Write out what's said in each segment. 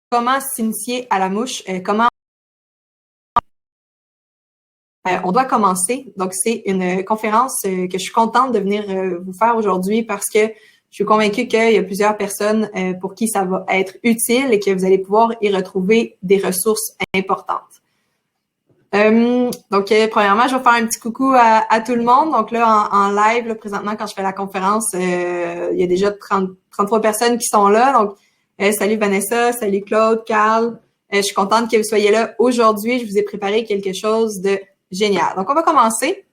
comment s'initier à la mouche, comment on doit commencer. Donc, c'est une conférence que je suis contente de venir vous faire aujourd'hui parce que je suis convaincue qu'il y a plusieurs personnes pour qui ça va être utile et que vous allez pouvoir y retrouver des ressources importantes. Donc, premièrement, je vais faire un petit coucou à tout le monde. Donc là, en live, là, présentement, quand je fais la conférence, il y a déjà 33 personnes qui sont là. Donc, salut Vanessa, salut Claude, Carl. Je suis contente que vous soyez là aujourd'hui. Je vous ai préparé quelque chose de génial. Donc, on va commencer.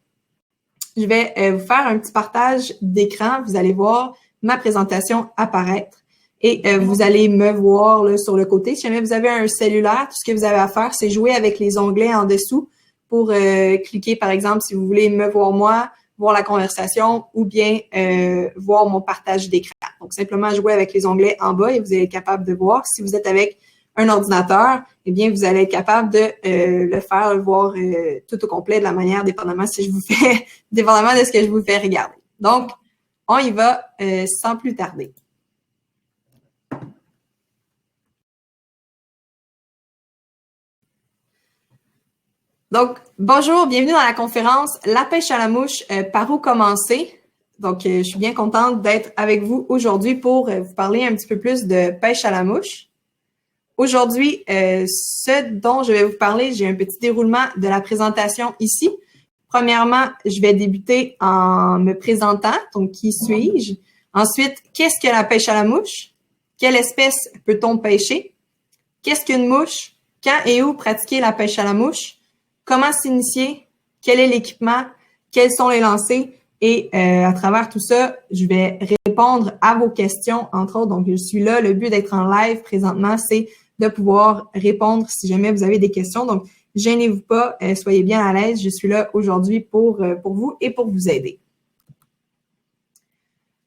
Je vais vous faire un petit partage d'écran. Vous allez voir ma présentation apparaître et vous allez me voir là, sur le côté. Si jamais vous avez un cellulaire, tout ce que vous avez à faire, c'est jouer avec les onglets en dessous pour cliquer, par exemple, si vous voulez me voir moi, voir la conversation ou bien voir mon partage d'écran. Donc, simplement jouer avec les onglets en bas et vous allez être capable de voir. Si vous êtes avec un ordinateur, eh bien, vous allez être capable de le faire, le voir tout au complet de la manière, dépendamment si je vous fais, dépendamment de ce que je vous fais regarder. Donc, on y va sans plus tarder. Donc, bonjour, bienvenue dans la conférence La pêche à la mouche, par où commencer? Donc, je suis bien contente d'être avec vous aujourd'hui pour vous parler un petit peu plus de pêche à la mouche. Aujourd'hui, ce dont je vais vous parler, j'ai un petit déroulement de la présentation ici. Premièrement, je vais débuter en me présentant, donc qui suis-je? Ensuite, qu'est-ce que la pêche à la mouche? Quelle espèce peut-on pêcher? Qu'est-ce qu'une mouche? Quand et où pratiquer la pêche à la mouche? Comment s'initier? Quel est l'équipement? Quels sont les lancers? Et à travers tout ça, je vais répondre à vos questions, entre autres. Donc, je suis là. Le but d'être en live présentement, c'est de pouvoir répondre si jamais vous avez des questions. Donc, gênez-vous pas, soyez bien à l'aise. Je suis là aujourd'hui pour vous et pour vous aider.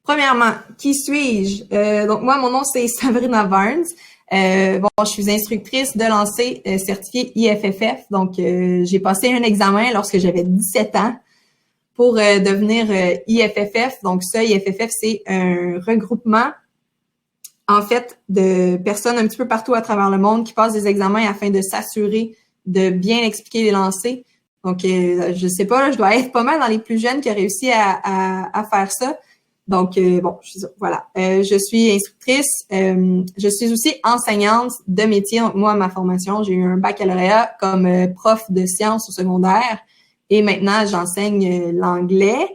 Premièrement, qui suis-je? Donc, moi, mon nom, c'est Sabrina Barnes. Je suis instructrice de lancer certifiée IFFF. Donc, j'ai passé un examen lorsque j'avais 17 ans pour devenir IFFF. Donc, ça, IFFF, c'est un regroupement, en fait, de personnes un petit peu partout à travers le monde qui passent des examens afin de s'assurer de bien expliquer les lancers. Donc, je sais pas, là, je dois être pas mal dans les plus jeunes qui ont réussi à faire ça. Donc, voilà. Je suis instructrice. Je suis aussi enseignante de métier. Donc, moi, ma formation, j'ai eu un baccalauréat comme prof de sciences au secondaire. Et maintenant, j'enseigne l'anglais.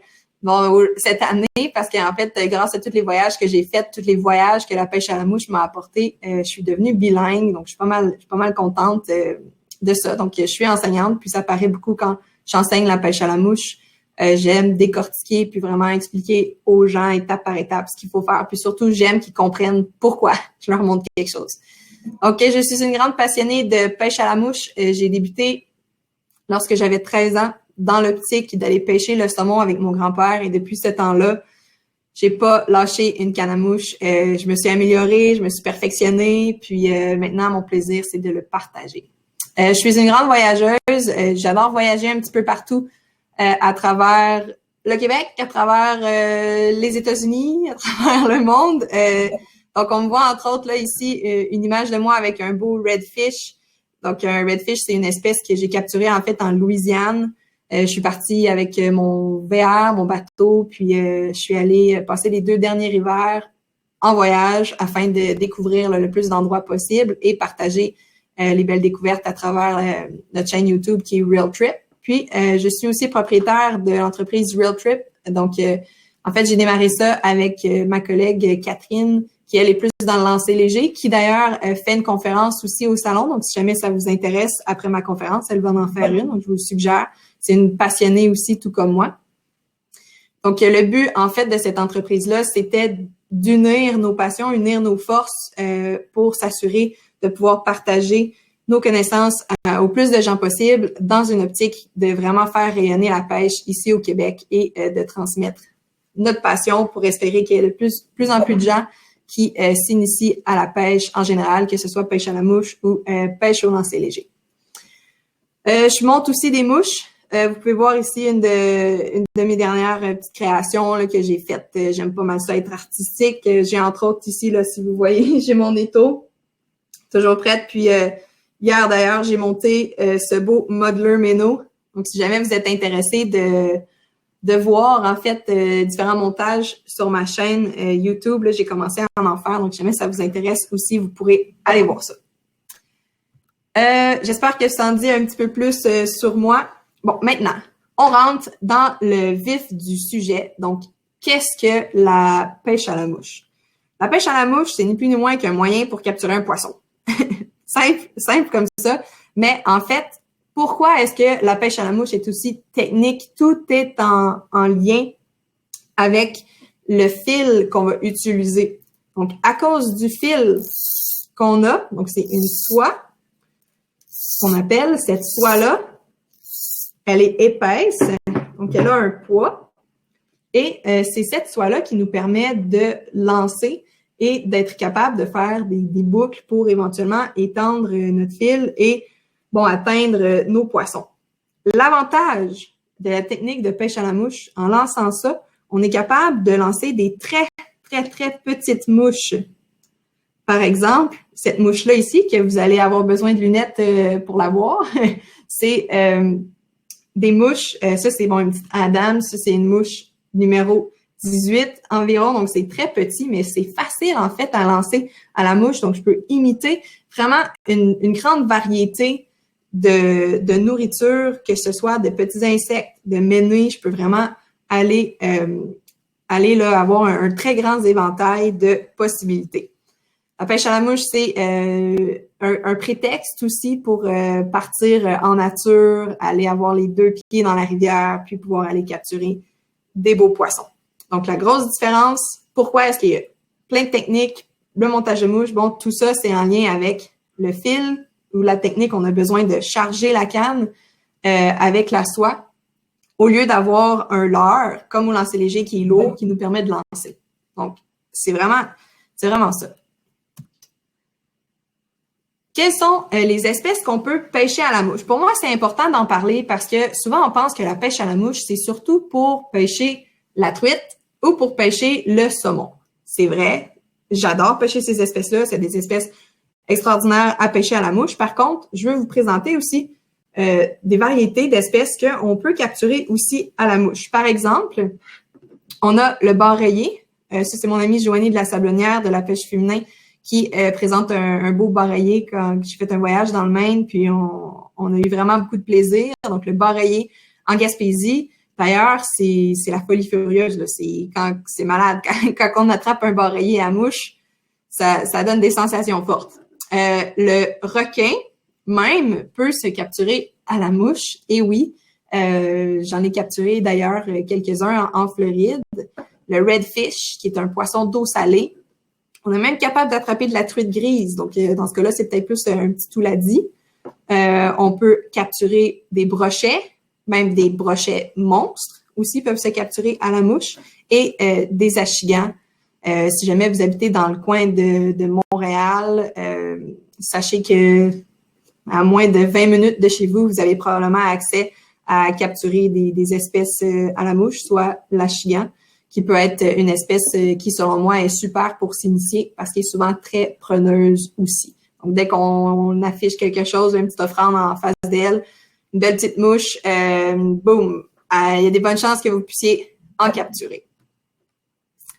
Bon, cette année, parce qu'en fait, grâce à tous les voyages que j'ai faits, tous les voyages que la pêche à la mouche m'a apporté, je suis devenue bilingue. Donc, je suis pas mal contente de ça. Donc, je suis enseignante. Puis, ça paraît beaucoup quand j'enseigne la pêche à la mouche. J'aime décortiquer puis vraiment expliquer aux gens étape par étape ce qu'il faut faire. Puis surtout, j'aime qu'ils comprennent pourquoi je leur montre quelque chose. OK, je suis une grande passionnée de pêche à la mouche. J'ai débuté lorsque j'avais 13 ans dans l'optique d'aller pêcher le saumon avec mon grand-père. Et depuis ce temps-là, j'ai pas lâché une canne à mouche. Je me suis améliorée, je me suis perfectionnée. Puis maintenant, mon plaisir, c'est de le partager. Je suis une grande voyageuse. J'adore voyager un petit peu partout. À travers le Québec, à travers les États-Unis, à travers le monde. Donc, on me voit entre autres là ici une image de moi avec un beau redfish. Donc, un redfish, c'est une espèce que j'ai capturée en fait en Louisiane. Je suis partie avec mon VR, mon bateau, puis je suis allée passer les 2 derniers hivers en voyage afin de découvrir le plus d'endroits possible et partager les belles découvertes à travers notre chaîne YouTube qui est Real Trip. Puis, je suis aussi propriétaire de l'entreprise Real Trip. Donc, en fait, j'ai démarré ça avec ma collègue Catherine, qui elle est plus dans le lancer léger, qui d'ailleurs fait une conférence aussi au salon. Donc, si jamais ça vous intéresse, après ma conférence, elle va en faire une. Donc, je vous le suggère. C'est une passionnée aussi, tout comme moi. Donc, le but, en fait, de cette entreprise-là, c'était d'unir nos passions, unir nos forces pour s'assurer de pouvoir partager nos connaissances au plus de gens possible dans une optique de vraiment faire rayonner la pêche ici au Québec et de transmettre notre passion pour espérer qu'il y ait de plus en plus de gens qui s'initient à la pêche en général, que ce soit pêche à la mouche ou pêche au lancer léger. Je monte aussi des mouches. Vous pouvez voir ici une de mes dernières petites créations là, que j'ai faites. J'aime pas mal ça être artistique. J'ai entre autres ici, là, si vous voyez, j'ai mon étau. Toujours prête. Puis hier, d'ailleurs, j'ai monté ce beau Modeler Meno. Donc, si jamais vous êtes intéressé de voir, en fait, différents montages sur ma chaîne YouTube, là, j'ai commencé à en faire. Donc, si jamais ça vous intéresse aussi, vous pourrez aller voir ça. J'espère que ça en dit un petit peu plus sur moi. Bon, maintenant, on rentre dans le vif du sujet. Donc, qu'est-ce que la pêche à la mouche? La pêche à la mouche, c'est ni plus ni moins qu'un moyen pour capturer un poisson. simple comme ça. Mais en fait, pourquoi est-ce que la pêche à la mouche est aussi technique? Tout est en lien avec le fil qu'on va utiliser. Donc, à cause du fil qu'on a, donc c'est une soie qu'on appelle, cette soie-là, elle est épaisse, donc elle a un poids. Et c'est cette soie-là qui nous permet de lancer et d'être capable de faire des boucles pour éventuellement étendre notre fil et bon, atteindre nos poissons. L'avantage de la technique de pêche à la mouche, en lançant ça, on est capable de lancer des très petites mouches. Par exemple, cette mouche-là ici, que vous allez avoir besoin de lunettes pour la voir, c'est des mouches, ça c'est bon, une petite Adam, ça c'est une mouche numéro 18 environ, donc c'est très petit, mais c'est facile en fait à lancer à la mouche, donc je peux imiter vraiment une grande variété de nourriture, que ce soit de petits insectes, de ménées, je peux vraiment aller là avoir un très grand éventail de possibilités. La pêche à la mouche, c'est un prétexte aussi pour partir en nature, aller avoir les 2 pieds dans la rivière, puis pouvoir aller capturer des beaux poissons. Donc, la grosse différence, pourquoi est-ce qu'il y a plein de techniques, le montage de mouche, bon, tout ça, c'est en lien avec le fil ou la technique, on a besoin de charger la canne avec la soie au lieu d'avoir un leurre, comme au lancer léger qui est lourd, qui nous permet de lancer. Donc, c'est vraiment ça. Quelles sont les espèces qu'on peut pêcher à la mouche? Pour moi, c'est important d'en parler parce que souvent, on pense que la pêche à la mouche, c'est surtout pour pêcher la truite ou pour pêcher le saumon. C'est vrai, j'adore pêcher ces espèces-là. C'est des espèces extraordinaires à pêcher à la mouche. Par contre, je veux vous présenter aussi des variétés d'espèces qu'on peut capturer aussi à la mouche. Par exemple, on a le bar rayé. Ça, c'est mon amie Joanie de la Sablonnière de la pêche féminin qui présente un beau bar rayé quand j'ai fait un voyage dans le Maine, puis on a eu vraiment beaucoup de plaisir. Donc, le bar rayé en Gaspésie. D'ailleurs, c'est la folie furieuse, là. C'est malade. Quand on attrape un bar rayé à mouche, ça donne des sensations fortes. Le requin, même, peut se capturer à la mouche. Et oui, j'en ai capturé d'ailleurs quelques-uns en Floride. Le redfish, qui est un poisson d'eau salée. On est même capable d'attraper de la truite grise. Donc, dans ce cas-là, c'est peut-être plus un petit touladi. On peut capturer des brochets, même des brochets monstres aussi peuvent se capturer à la mouche, et des achigans. Si jamais vous habitez dans le coin de Montréal, sachez que à moins de 20 minutes de chez vous, vous avez probablement accès à capturer des espèces à la mouche, soit l'achigan, qui peut être une espèce qui, selon moi, est super pour s'initier parce qu'elle est souvent très preneuse aussi. Donc, dès qu'on affiche quelque chose, une petite offrande en face d'elle, une belle petite mouche, boum, il y a des bonnes chances que vous puissiez en capturer.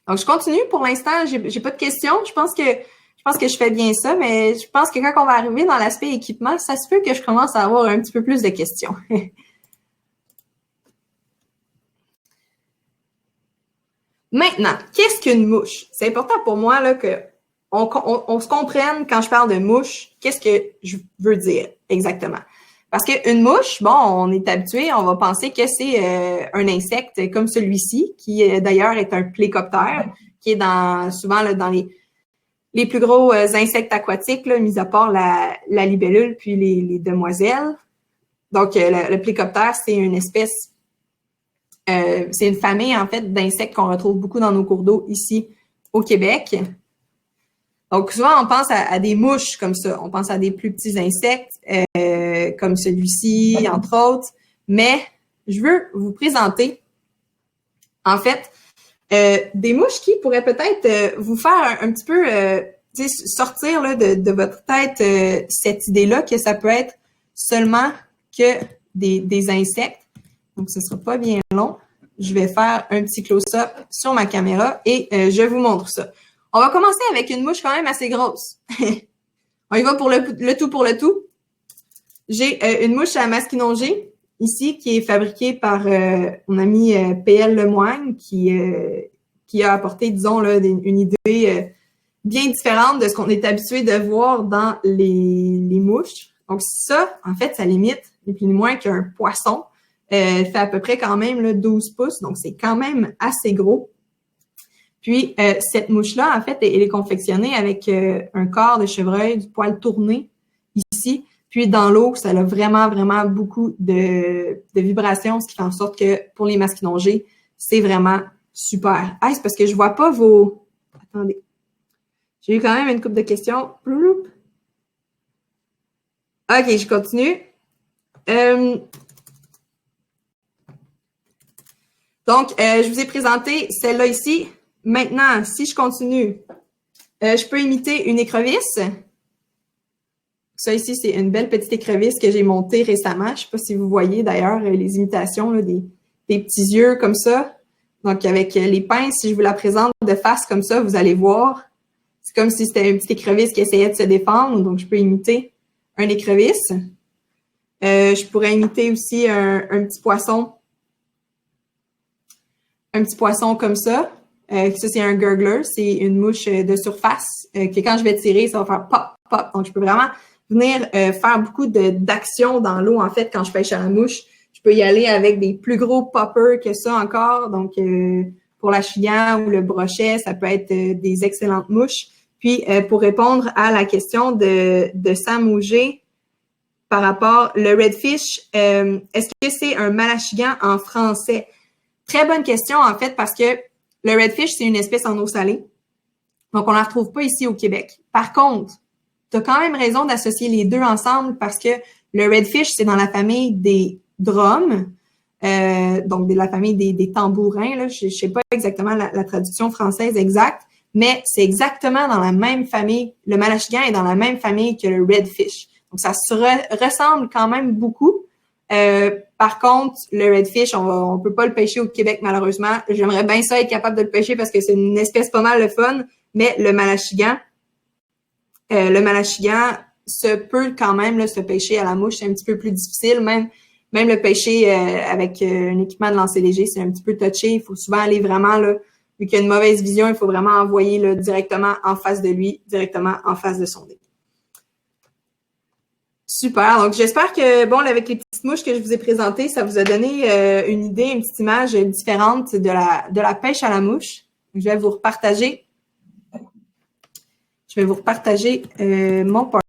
Donc, je continue. Pour l'instant, j'ai pas de questions. Je pense que je fais bien ça, mais je pense que quand on va arriver dans l'aspect équipement, ça se peut que je commence à avoir un petit peu plus de questions. Maintenant, qu'est-ce qu'une mouche? C'est important pour moi là que on se comprenne quand je parle de mouche, qu'est-ce que je veux dire exactement. Parce qu'une mouche, bon, on est habitué, on va penser que c'est un insecte comme celui-ci, qui d'ailleurs est un plécoptère, qui est souvent là, dans les plus gros insectes aquatiques, là, mis à part la libellule puis les demoiselles. Donc, le plécoptère, c'est une espèce, c'est une famille, en fait, d'insectes qu'on retrouve beaucoup dans nos cours d'eau ici au Québec. Donc, souvent, on pense à des mouches comme ça. On pense à des plus petits insectes comme celui-ci, entre autres. Mais je veux vous présenter, en fait, des mouches qui pourraient peut-être vous faire un petit peu sortir là, de votre tête cette idée-là que ça peut être seulement que des insectes. Donc, ce sera pas bien long. Je vais faire un petit close-up sur ma caméra et je vous montre ça. On va commencer avec une mouche quand même assez grosse. On y va pour le tout pour le tout. J'ai une mouche à masquinongée ici qui est fabriquée par mon ami PL Lemoigne qui a apporté, disons, là, une idée bien différente de ce qu'on est habitué de voir dans les mouches. Donc ça, en fait, ça limite ni plus ni moins qu'un poisson. Fait à peu près quand même là, 12 pouces, donc c'est quand même assez gros. Puis, cette mouche-là, en fait, elle est confectionnée avec un corps de chevreuil, du poil tourné ici. Puis, dans l'eau, ça a vraiment, vraiment beaucoup de vibrations, ce qui fait en sorte que pour les masquinongés, c'est vraiment super. Ah, c'est parce que je vois pas vos... Attendez. J'ai eu quand même une couple de questions. OK, je continue. Donc, je vous ai présenté celle-là ici. Maintenant, si je continue, je peux imiter une écrevisse. Ça ici, c'est une belle petite écrevisse que j'ai montée récemment. Je ne sais pas si vous voyez d'ailleurs les imitations, là, des petits yeux comme ça. Donc, avec les pinces, si je vous la présente de face comme ça, vous allez voir. C'est comme si c'était une petite écrevisse qui essayait de se défendre. Donc, je peux imiter un écrevisse. Je pourrais imiter aussi un petit poisson. Un petit poisson comme ça. Ça, c'est un gurgler. C'est une mouche de surface que quand je vais tirer, ça va faire pop, pop. Donc, je peux vraiment venir faire beaucoup d'actions dans l'eau, en fait, quand je pêche à la mouche. Je peux y aller avec des plus gros poppers que ça encore. Donc, pour la chigan ou le brochet, ça peut être des excellentes mouches. Puis, pour répondre à la question de Sam Auger par rapport, le redfish, est-ce que c'est un malachigan en français? Très bonne question, en fait, parce que le redfish, c'est une espèce en eau salée. Donc, on ne la retrouve pas ici au Québec. Par contre, tu as quand même raison d'associer les deux ensemble parce que le redfish, c'est dans la famille des drums, donc de la famille des tambourins. Là. Je ne sais pas exactement la traduction française exacte, mais c'est exactement dans la même famille. Le malachigan est dans la même famille que le redfish. Donc, ça se ressemble quand même beaucoup. Par contre, le redfish, on peut pas le pêcher au Québec, malheureusement. J'aimerais bien ça être capable de le pêcher parce que c'est une espèce pas mal le fun, mais le malachigan se peut quand même là, se pêcher à la mouche, c'est un petit peu plus difficile. Même le pêcher avec un équipement de lancer léger, c'est un petit peu touché. Il faut souvent aller vraiment, là, vu qu'il y a une mauvaise vision, il faut vraiment envoyer là, directement en face de lui, directement en face de son nez. Super. Donc, j'espère que, bon, avec les petites mouches que je vous ai présentées, ça vous a donné une idée, une petite image différente de la pêche à la mouche. Je vais vous repartager. Mon PowerPoint.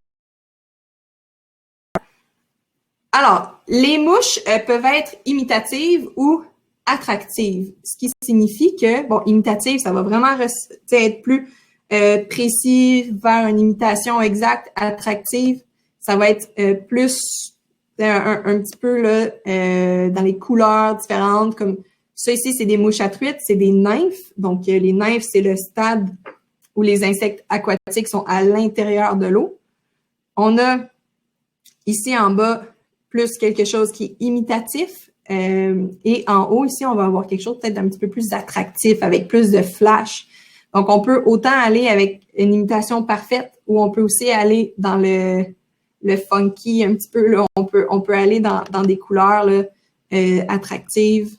Alors, les mouches peuvent être imitatives ou attractives, ce qui signifie que, bon, imitative, ça va vraiment être plus précis vers une imitation exacte, attractive. Ça va être plus un petit peu là dans les couleurs différentes. Comme ça ici, c'est des mouches à truites, c'est des nymphes. Donc, les nymphes, c'est le stade où les insectes aquatiques sont à l'intérieur de l'eau. On a ici en bas plus quelque chose qui est imitatif. Et en haut, ici, on va avoir quelque chose peut-être d'un petit peu plus attractif, avec plus de flash. Donc, on peut autant aller avec une imitation parfaite ou on peut aussi aller dans le funky un petit peu. Là, on peut aller dans des couleurs là, attractives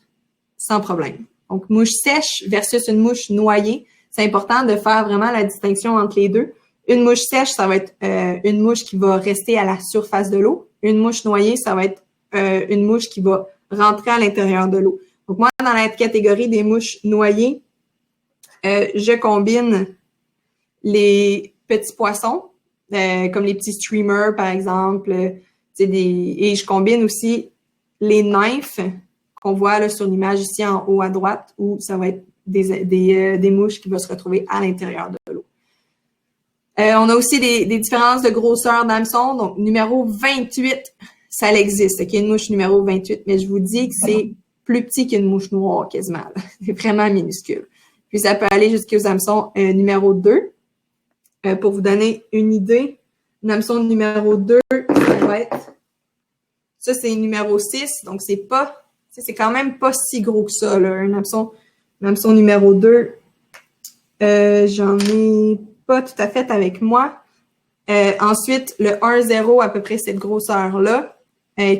sans problème. Donc, mouche sèche versus une mouche noyée. C'est important de faire vraiment la distinction entre les deux. Une mouche sèche, ça va être une mouche qui va rester à la surface de l'eau. Une mouche noyée, ça va être une mouche qui va rentrer à l'intérieur de l'eau. Donc, moi, dans la catégorie des mouches noyées, je combine les petits poissons, comme les petits streamers, par exemple, et je combine aussi les nymphes qu'on voit là, sur l'image ici en haut à droite, où ça va être des mouches qui vont se retrouver à l'intérieur de l'eau. On a aussi des différences de grosseur d'hameçon. Donc, numéro 28, ça existe. Il y a une mouche numéro 28, mais je vous dis que c'est plus petit qu'une mouche noire quasiment. C'est vraiment minuscule. Puis, ça peut aller jusqu'aux hameçons numéro 2. pour vous donner une idée, l'hameçon numéro 2, ça va être... Ça, c'est numéro 6, donc c'est quand même pas si gros que ça, là. Un hameçon numéro 2, j'en ai pas tout à fait avec moi. Ensuite, le 1-0, à peu près cette grosseur-là,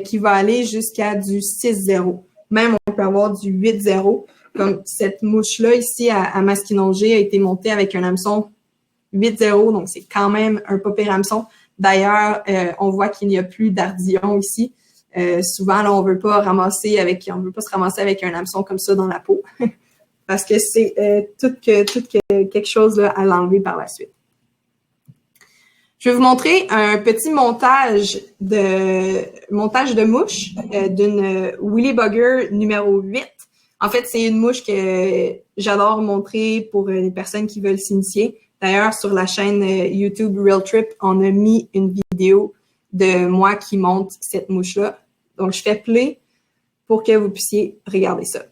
qui va aller jusqu'à du 6-0. Même, on peut avoir du 8-0. Comme cette mouche-là, ici, à Masquinongé, a été montée avec un hameçon 8-0, donc c'est quand même un pas pire hameçon. D'ailleurs, on voit qu'il n'y a plus d'ardillon ici. Souvent, là, on veut pas se ramasser avec un hameçon comme ça dans la peau. Parce que c'est quelque chose là, à l'enlever par la suite. Je vais vous montrer un petit montage de mouche d'une Willy Bugger numéro 8. En fait, c'est une mouche que j'adore montrer pour les personnes qui veulent s'initier. D'ailleurs, sur la chaîne YouTube Real Trip, on a mis une vidéo de moi qui monte cette mouche-là. Donc, je fais play pour que vous puissiez regarder ça.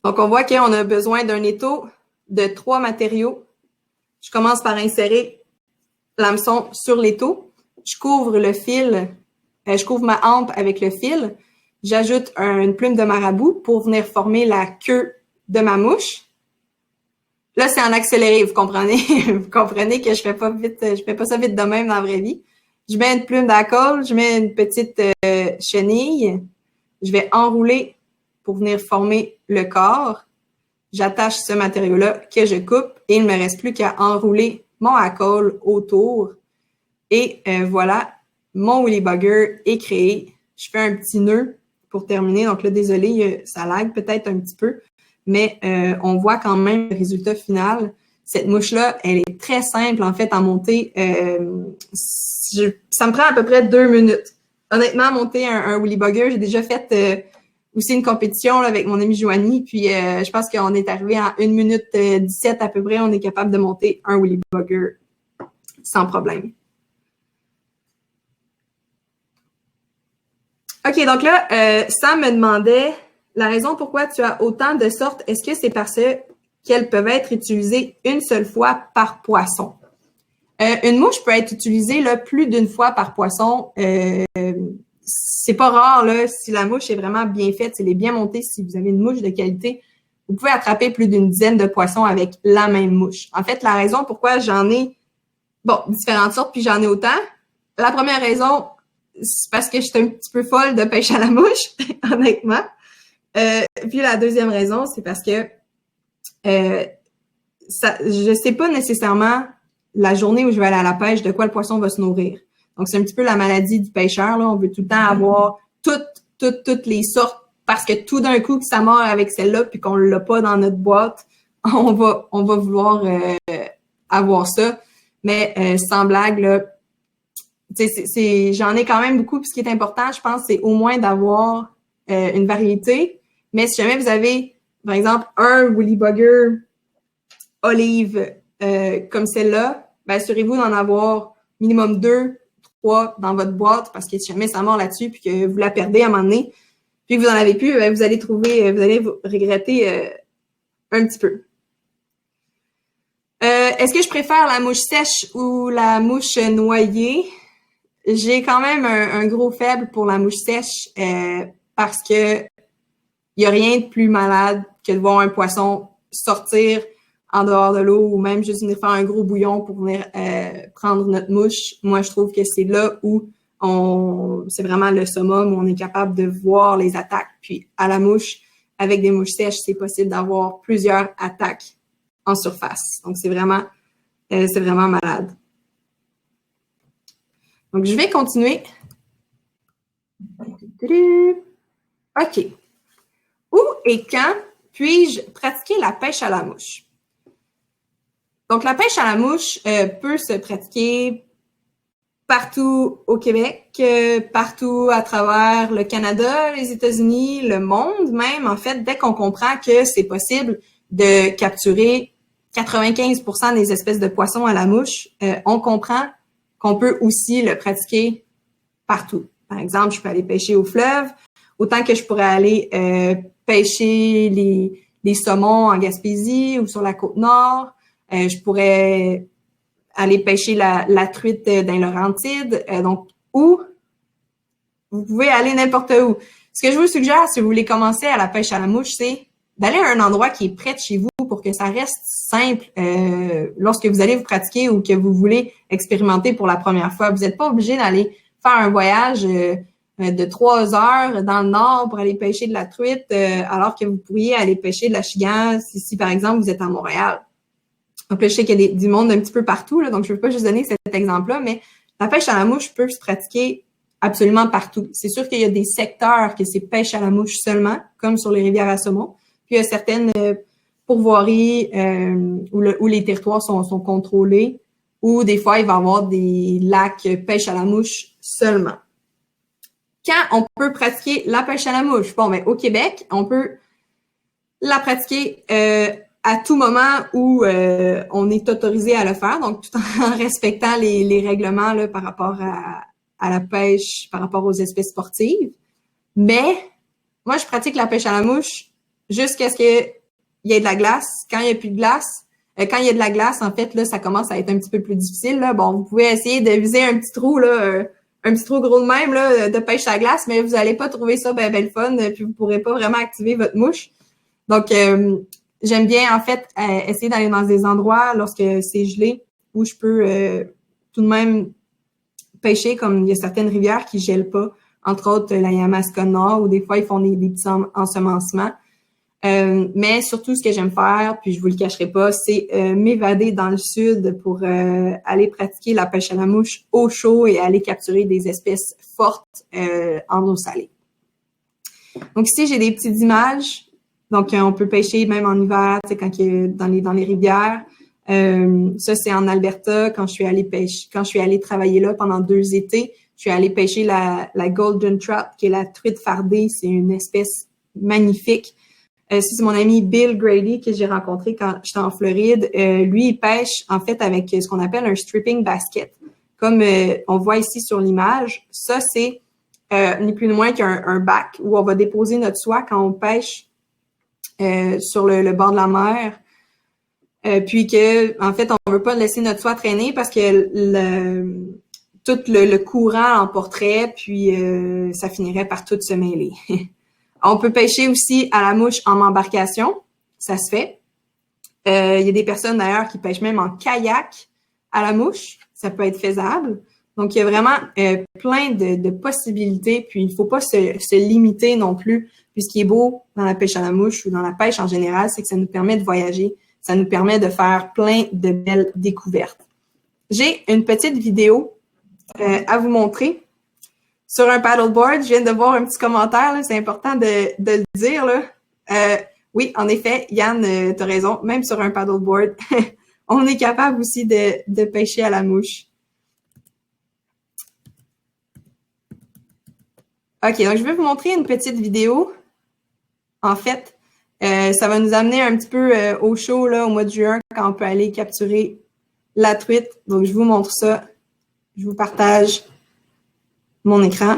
Donc, on voit qu'on a besoin d'un étau de 3 matériaux. Je commence par insérer l'hameçon sur l'étau. Je couvre le fil, je couvre ma hampe avec le fil. J'ajoute une plume de marabout pour venir former la queue de ma mouche. Là, c'est en accéléré, vous comprenez? Vous comprenez que je fais pas ça vite de même dans la vraie vie. Je mets une plume d'acole, je mets une petite chenille. Je vais enrouler pour venir former le corps. J'attache ce matériau-là que je coupe et il ne me reste plus qu'à enrouler mon acole autour. Et voilà, mon Willy Bugger est créé. Je fais un petit nœud pour terminer. Donc là, désolé, ça lag peut-être un petit peu, mais on voit quand même le résultat final. Cette mouche-là, elle est très simple en fait à monter. Ça me prend à peu près 2 minutes. Honnêtement, monter un Willy Bugger, j'ai déjà fait aussi une compétition là, avec mon ami Joanie, puis je pense qu'on est arrivé en 1 minute 17 à peu près. On est capable de monter un Willy Bugger sans problème. OK, donc là, Sam me demandait la raison pourquoi tu as autant de sortes. Est-ce que c'est parce qu'elles peuvent être utilisées une seule fois par poisson? Une mouche peut être utilisée là, plus d'une fois par poisson. C'est pas rare, là, si la mouche est vraiment bien faite, si elle est bien montée, si vous avez une mouche de qualité, vous pouvez attraper plus d'une dizaine de poissons avec la même mouche. En fait, la raison pourquoi j'en ai, différentes sortes, puis j'en ai autant, la première raison, c'est parce que je suis un petit peu folle de pêche à la mouche, honnêtement. Puis la deuxième raison, c'est parce que je sais pas nécessairement la journée où je vais aller à la pêche de quoi le poisson va se nourrir. Donc, c'est un petit peu la maladie du pêcheur, là. On veut tout le temps avoir toutes les sortes parce que tout d'un coup, que ça mord avec celle-là puis qu'on l'a pas dans notre boîte, on va vouloir avoir ça. Mais sans blague, là, j'en ai quand même beaucoup. Puis ce qui est important, je pense, c'est au moins d'avoir une variété. Mais si jamais vous avez, par exemple, un Willy Bugger olive comme celle-là, ben, assurez-vous d'en avoir minimum 2, 3 dans votre boîte parce que si jamais ça mord là-dessus puis que vous la perdez à un moment donné, puis que vous en avez plus, ben, vous allez vous regretter un petit peu. Est-ce que je préfère la mouche sèche ou la mouche noyée? J'ai quand même un gros faible pour la mouche sèche parce que il y a rien de plus malade que de voir un poisson sortir en dehors de l'eau ou même juste venir faire un gros bouillon pour venir prendre notre mouche. Moi, je trouve que c'est là où c'est vraiment le summum où on est capable de voir les attaques. Puis à la mouche, avec des mouches sèches, c'est possible d'avoir plusieurs attaques en surface. Donc, c'est vraiment malade. Donc, je vais continuer. OK. Où et quand puis-je pratiquer la pêche à la mouche? Donc, la pêche à la mouche peut se pratiquer partout au Québec, partout à travers le Canada, les États-Unis, le monde même. En fait, dès qu'on comprend que c'est possible de capturer 95% des espèces de poissons à la mouche, on comprend qu'on peut aussi le pratiquer partout. Par exemple, je peux aller pêcher au fleuve, autant que je pourrais aller pêcher les saumons en Gaspésie ou sur la Côte-Nord. Je pourrais aller pêcher la truite dans les Laurentides. Donc, où vous pouvez aller n'importe où. Ce que je vous suggère, si vous voulez commencer à la pêche à la mouche, c'est d'aller à un endroit qui est près de chez vous pour que ça reste simple lorsque vous allez vous pratiquer ou que vous voulez expérimenter pour la première fois. Vous n'êtes pas obligé d'aller faire un voyage de 3 heures dans le nord pour aller pêcher de la truite alors que vous pourriez aller pêcher de la chigan si par exemple, vous êtes à Montréal. Donc là, je sais qu'il y a du monde un petit peu partout, là, donc je ne veux pas juste donner cet exemple-là, mais la pêche à la mouche peut se pratiquer absolument partout. C'est sûr qu'il y a des secteurs que c'est pêche à la mouche seulement, comme sur les rivières à saumon. Puis il y a certaines pourvoiries où les territoires sont contrôlés, où des fois, il va y avoir des lacs pêche à la mouche seulement. Quand on peut pratiquer la pêche à la mouche? Bon, ben, au Québec, on peut la pratiquer à tout moment où on est autorisé à le faire, donc tout en respectant les règlements là, par rapport à la pêche, par rapport aux espèces sportives. Mais moi, je pratique la pêche à la mouche jusqu'à ce qu'il y ait de la glace. Quand il n'y a plus de glace, quand il y a de la glace, en fait, là, ça commence à être un petit peu plus difficile. Là. Bon, vous pouvez essayer de viser un petit trou, là, un petit trou gros de même, là, de pêche à la glace, mais vous n'allez pas trouver ça ben le fun, puis vous ne pourrez pas vraiment activer votre mouche. Donc, j'aime bien, en fait, essayer d'aller dans des endroits lorsque c'est gelé où je peux tout de même pêcher, comme il y a certaines rivières qui gèlent pas, entre autres la Yamaska Nord, où des fois, ils font des petits ensemencements. Mais surtout, ce que j'aime faire, puis je vous le cacherai pas, c'est m'évader dans le sud pour aller pratiquer la pêche à la mouche au chaud et aller capturer des espèces fortes en eau salée. Donc ici, j'ai des petites images. Donc, on peut pêcher même en hiver, tu sais, quand il y a dans les rivières. Ça, c'est en Alberta, quand je suis allée travailler là pendant 2 étés. Je suis allée pêcher la Golden Trout, qui est la truite fardée. C'est une espèce magnifique. C'est mon ami Bill Grady que j'ai rencontré quand j'étais en Floride. Lui, il pêche en fait avec ce qu'on appelle un stripping basket. Comme on voit ici sur l'image, ça, c'est ni plus ni moins qu'un bac où on va déposer notre soie quand on pêche sur le bord de la mer. Puis que, en fait, on veut pas laisser notre soie traîner parce que tout le courant l'emporterait, puis ça finirait par tout se mêler. On peut pêcher aussi à la mouche en embarcation, ça se fait. Il y a des personnes d'ailleurs qui pêchent même en kayak à la mouche, ça peut être faisable. Donc, il y a vraiment plein de possibilités, puis il ne faut pas se limiter non plus. Puis ce qui est beau dans la pêche à la mouche ou dans la pêche en général, c'est que ça nous permet de voyager, ça nous permet de faire plein de belles découvertes. J'ai une petite vidéo à vous montrer sur un paddleboard. Je viens de voir un petit commentaire, c'est important de le dire. Là. Oui, en effet, Yann, tu as raison, même sur un paddleboard, on est capable aussi de pêcher à la mouche. OK, donc je vais vous montrer une petite vidéo. En fait, ça va nous amener un petit peu au chaud là, au mois de juin, quand on peut aller capturer la truite. Donc, je vous montre ça. Je vous partage mon écran.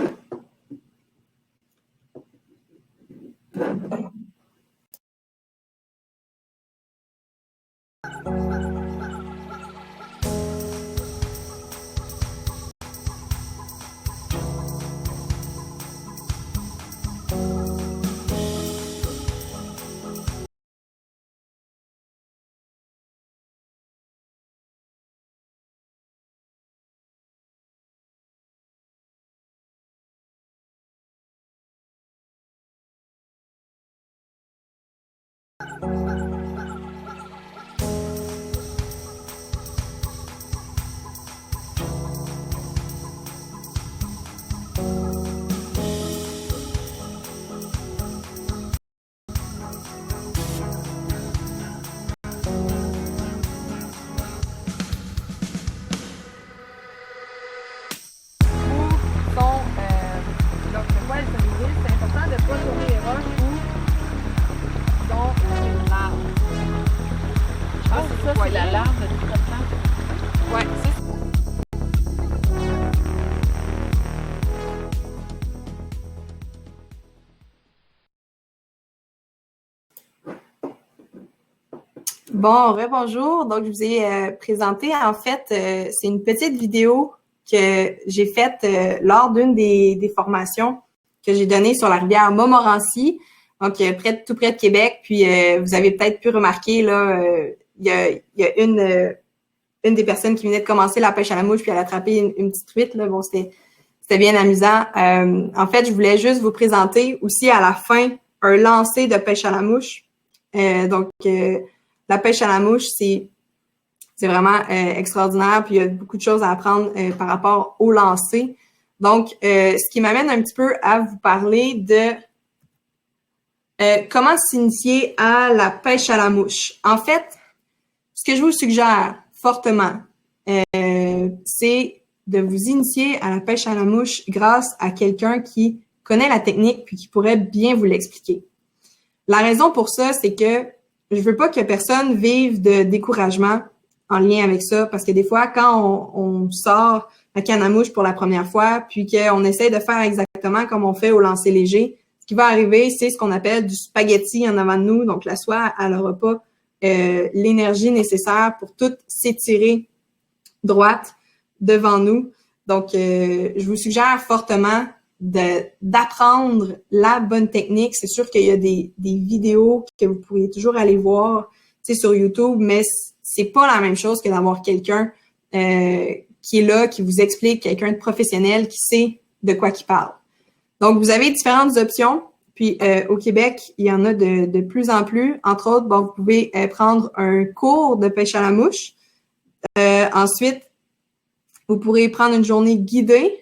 C'est important de ne pas tourner les roches où sont les larves. Ah, c'est ça, c'est la larve de trottement. Ouais, c'est ça. Bon, rebonjour. Donc, je vous ai présenté, en fait, c'est une petite vidéo que j'ai faite lors d'une des formations que j'ai données sur la rivière Montmorency, donc tout près de Québec. Puis, vous avez peut-être pu remarquer, là, il y a une des personnes qui venait de commencer la pêche à la mouche, puis elle a attrapé une petite truite, là. Bon, c'était bien amusant. En fait, je voulais juste vous présenter aussi à la fin un lancer de pêche à la mouche. La pêche à la mouche, c'est vraiment extraordinaire, puis il y a beaucoup de choses à apprendre par rapport au lancer. Donc, ce qui m'amène un petit peu à vous parler de comment s'initier à la pêche à la mouche. En fait, ce que je vous suggère fortement, c'est de vous initier à la pêche à la mouche grâce à quelqu'un qui connaît la technique puis qui pourrait bien vous l'expliquer. La raison pour ça, c'est que je veux pas que personne vive de découragement en lien avec ça, parce que des fois, quand on sort la canne à mouche pour la première fois, puis qu'on essaie de faire exactement comme on fait au lancer léger, ce qui va arriver, c'est ce qu'on appelle du spaghetti en avant de nous. Donc, la soie, elle n'aura pas l'énergie nécessaire pour tout s'étirer droite devant nous. Donc, je vous suggère fortement d'apprendre la bonne technique. C'est sûr qu'il y a des vidéos que vous pourriez toujours aller voir, tu sais, sur YouTube, mais c'est pas la même chose que d'avoir quelqu'un qui est là, qui vous explique, quelqu'un de professionnel qui sait de quoi qu'il parle. Donc, vous avez différentes options. Puis, au Québec, il y en a de plus en plus. Entre autres, bon, vous pouvez prendre un cours de pêche à la mouche. Ensuite, vous pourrez prendre une journée guidée.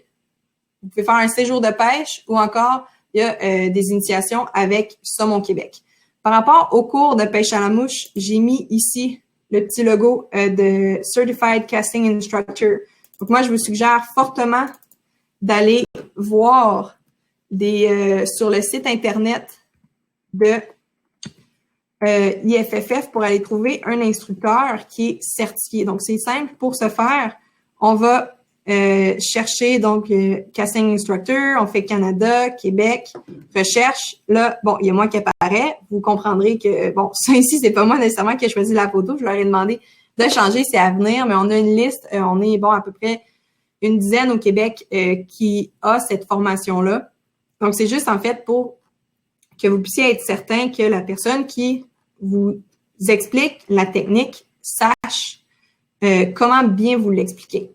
Vous pouvez faire un séjour de pêche ou encore, il y a des initiations avec Saumon Québec. Par rapport au cours de pêche à la mouche, j'ai mis ici le petit logo de Certified Casting Instructor. Donc, moi, je vous suggère fortement d'aller voir sur le site Internet de IFFF pour aller trouver un instructeur qui est certifié. Donc, c'est simple. Pour ce faire, on va chercher donc Casting Instructor, on fait Canada, Québec, recherche. Là, bon, il y a moi qui apparaît. Vous comprendrez que, bon, ça ici, c'est pas moi nécessairement qui ai choisi la photo. Je leur ai demandé de changer, c'est à venir, mais on a une liste. On est, bon, à peu près une dizaine au Québec qui a cette formation-là. Donc, c'est juste en fait pour que vous puissiez être certain que la personne qui vous explique la technique sache comment bien vous l'expliquer.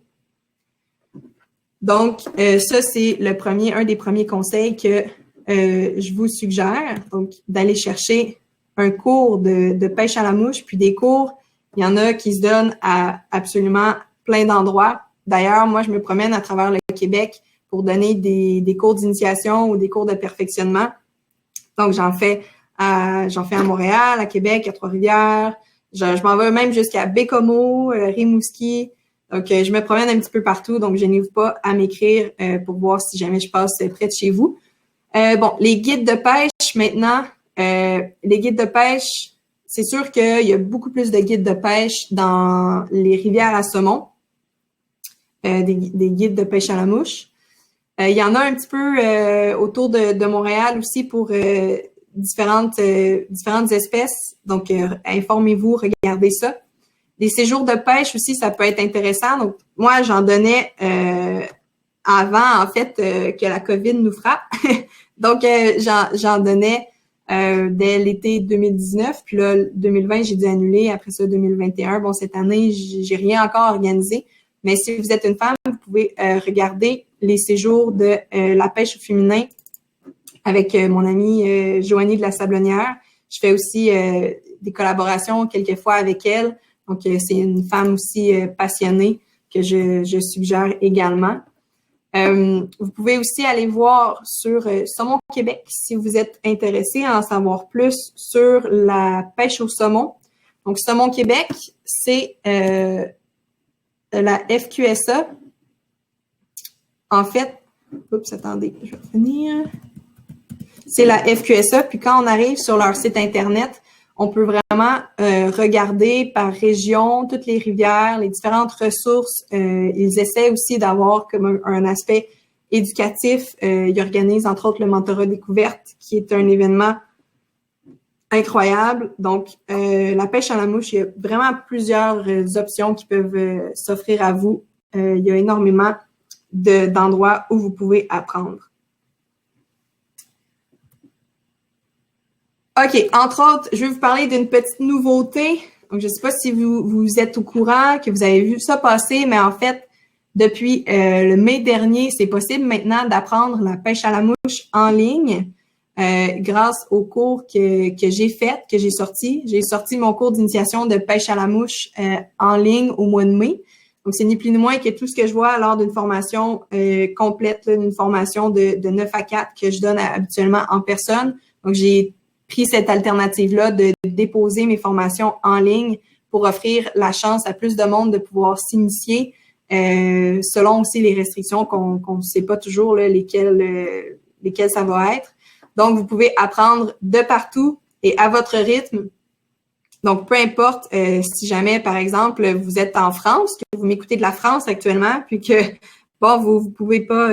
Donc, ça, c'est un des premiers conseils que je vous suggère. Donc, d'aller chercher un cours de pêche à la mouche, puis des cours, il y en a qui se donnent à absolument plein d'endroits. D'ailleurs, moi, je me promène à travers le Québec pour donner des cours d'initiation ou des cours de perfectionnement. Donc, j'en fais à Montréal, à Québec, à Trois-Rivières. Je m'en vais même jusqu'à Bécomo, Rimouski. Donc, je me promène un petit peu partout, donc je n'hésite pas à m'écrire pour voir si jamais je passe près de chez vous. Bon, les guides de pêche, maintenant, les guides de pêche, c'est sûr qu'il y a beaucoup plus de guides de pêche dans les rivières à saumon, des guides de pêche à la mouche. Il y en a un petit peu autour de Montréal aussi pour différentes espèces. Donc, informez-vous, regardez ça. Des séjours de pêche aussi, ça peut être intéressant. Donc, moi, j'en donnais avant, en fait, que la COVID nous frappe. Donc, j'en donnais dès l'été 2019. Puis là, 2020, j'ai dû annuler. Après ça, 2021. Bon, cette année, j'ai rien encore organisé. Mais si vous êtes une femme, vous pouvez regarder les séjours de la pêche au féminin avec mon amie Joanie de la Sablonnière. Je fais aussi des collaborations quelquefois avec elle. Donc, c'est une femme aussi passionnée que je suggère également. Vous pouvez aussi aller voir sur Saumon Québec si vous êtes intéressé à en savoir plus sur la pêche au saumon. Donc, Saumon Québec, c'est la FQSA. En fait, attendez, je vais revenir. C'est la FQSA. Puis quand on arrive sur leur site Internet, on peut vraiment regarder par région toutes les rivières, les différentes ressources. Ils essaient aussi d'avoir comme un aspect éducatif. Ils organisent entre autres le mentorat découverte, qui est un événement incroyable. Donc, la pêche à la mouche, il y a vraiment plusieurs options qui peuvent s'offrir à vous. Il y a énormément d'endroits où vous pouvez apprendre. OK, entre autres, je vais vous parler d'une petite nouveauté. Donc, je ne sais pas si vous êtes au courant, que vous avez vu ça passer, mais en fait, depuis le mai dernier, c'est possible maintenant d'apprendre la pêche à la mouche en ligne grâce au cours que j'ai fait, que j'ai sorti. J'ai sorti mon cours d'initiation de pêche à la mouche en ligne au mois de mai. Donc, c'est ni plus ni moins que tout ce que je vois lors d'une formation complète, d'une formation de 9 à 4 que je donne habituellement en personne. Donc, j'ai pris cette alternative-là de déposer mes formations en ligne pour offrir la chance à plus de monde de pouvoir s'initier selon aussi les restrictions qu'on ne sait pas toujours là, lesquelles ça va être. Donc, vous pouvez apprendre de partout et à votre rythme. Donc, peu importe si jamais, par exemple, vous êtes en France, que vous m'écoutez de la France actuellement, puis que, bon, vous pouvez pas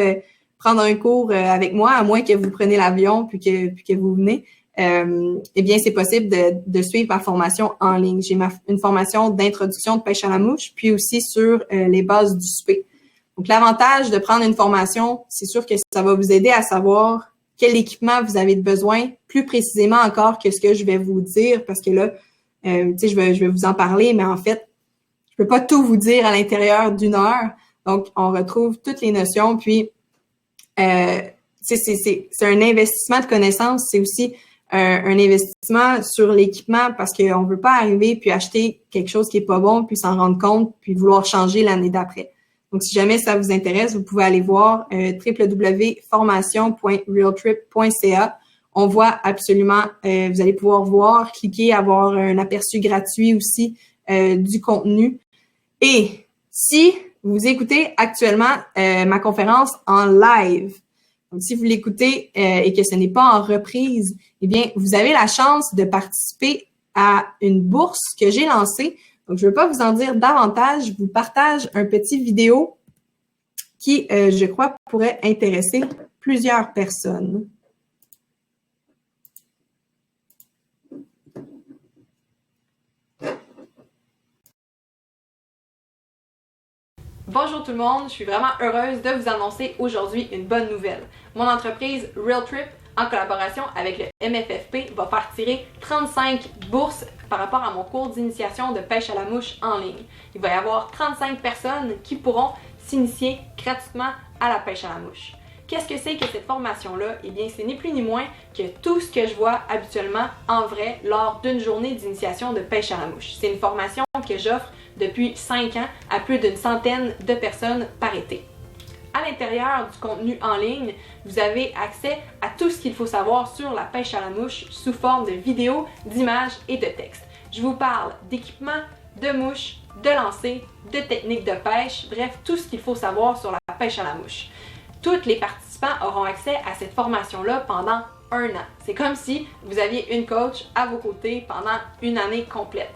prendre un cours avec moi, à moins que vous preniez l'avion puis que vous venez. Eh bien, c'est possible de suivre ma formation en ligne. J'ai une formation d'introduction de pêche à la mouche, puis aussi sur les bases du souper. Donc, l'avantage de prendre une formation, c'est sûr que ça va vous aider à savoir quel équipement vous avez besoin, plus précisément encore que ce que je vais vous dire, parce que là, tu sais, je vais vous en parler, mais en fait, je peux pas tout vous dire à l'intérieur d'une heure. Donc, on retrouve toutes les notions, puis c'est un investissement de connaissances, c'est aussi un investissement sur l'équipement parce qu'on veut pas arriver puis acheter quelque chose qui est pas bon puis s'en rendre compte puis vouloir changer l'année d'après. Donc, si jamais ça vous intéresse, vous pouvez aller voir www.formation.realtrip.ca. On voit absolument, vous allez pouvoir voir, cliquer, avoir un aperçu gratuit aussi du contenu. Et si vous écoutez actuellement ma conférence en live, donc si vous l'écoutez et que ce n'est pas en reprise, eh bien, vous avez la chance de participer à une bourse que j'ai lancée. Donc, je ne veux pas vous en dire davantage. Je vous partage un petit vidéo qui, je crois, pourrait intéresser plusieurs personnes. Bonjour tout le monde, je suis vraiment heureuse de vous annoncer aujourd'hui une bonne nouvelle. Mon entreprise Realtrip, en collaboration avec le MFFP, va faire tirer 35 bourses par rapport à mon cours d'initiation de pêche à la mouche en ligne. Il va y avoir 35 personnes qui pourront s'initier gratuitement à la pêche à la mouche. Qu'est-ce que c'est que cette formation-là? Eh bien, c'est ni plus ni moins que tout ce que je vois habituellement en vrai lors d'une journée d'initiation de pêche à la mouche. C'est une formation que j'offre depuis 5 ans à plus d'une centaine de personnes par été. À l'intérieur du contenu en ligne, vous avez accès à tout ce qu'il faut savoir sur la pêche à la mouche sous forme de vidéos, d'images et de textes. Je vous parle d'équipements, de mouches, de lancers, de techniques de pêche, bref, tout ce qu'il faut savoir sur la pêche à la mouche. Tous les participants auront accès à cette formation-là pendant 1 an. C'est comme si vous aviez une coach à vos côtés pendant une année complète.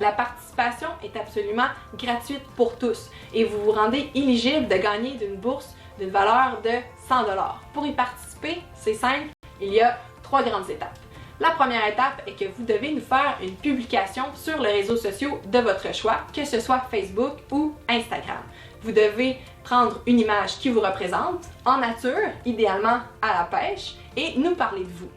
La participation est absolument gratuite pour tous et vous vous rendez éligible de gagner d'une bourse d'une valeur de 100 $. Pour y participer, c'est simple, il y a 3 grandes étapes. La première étape est que vous devez nous faire une publication sur les réseaux sociaux de votre choix, que ce soit Facebook ou Instagram. Vous devez prendre une image qui vous représente, en nature, idéalement à la pêche, et nous parler de vous.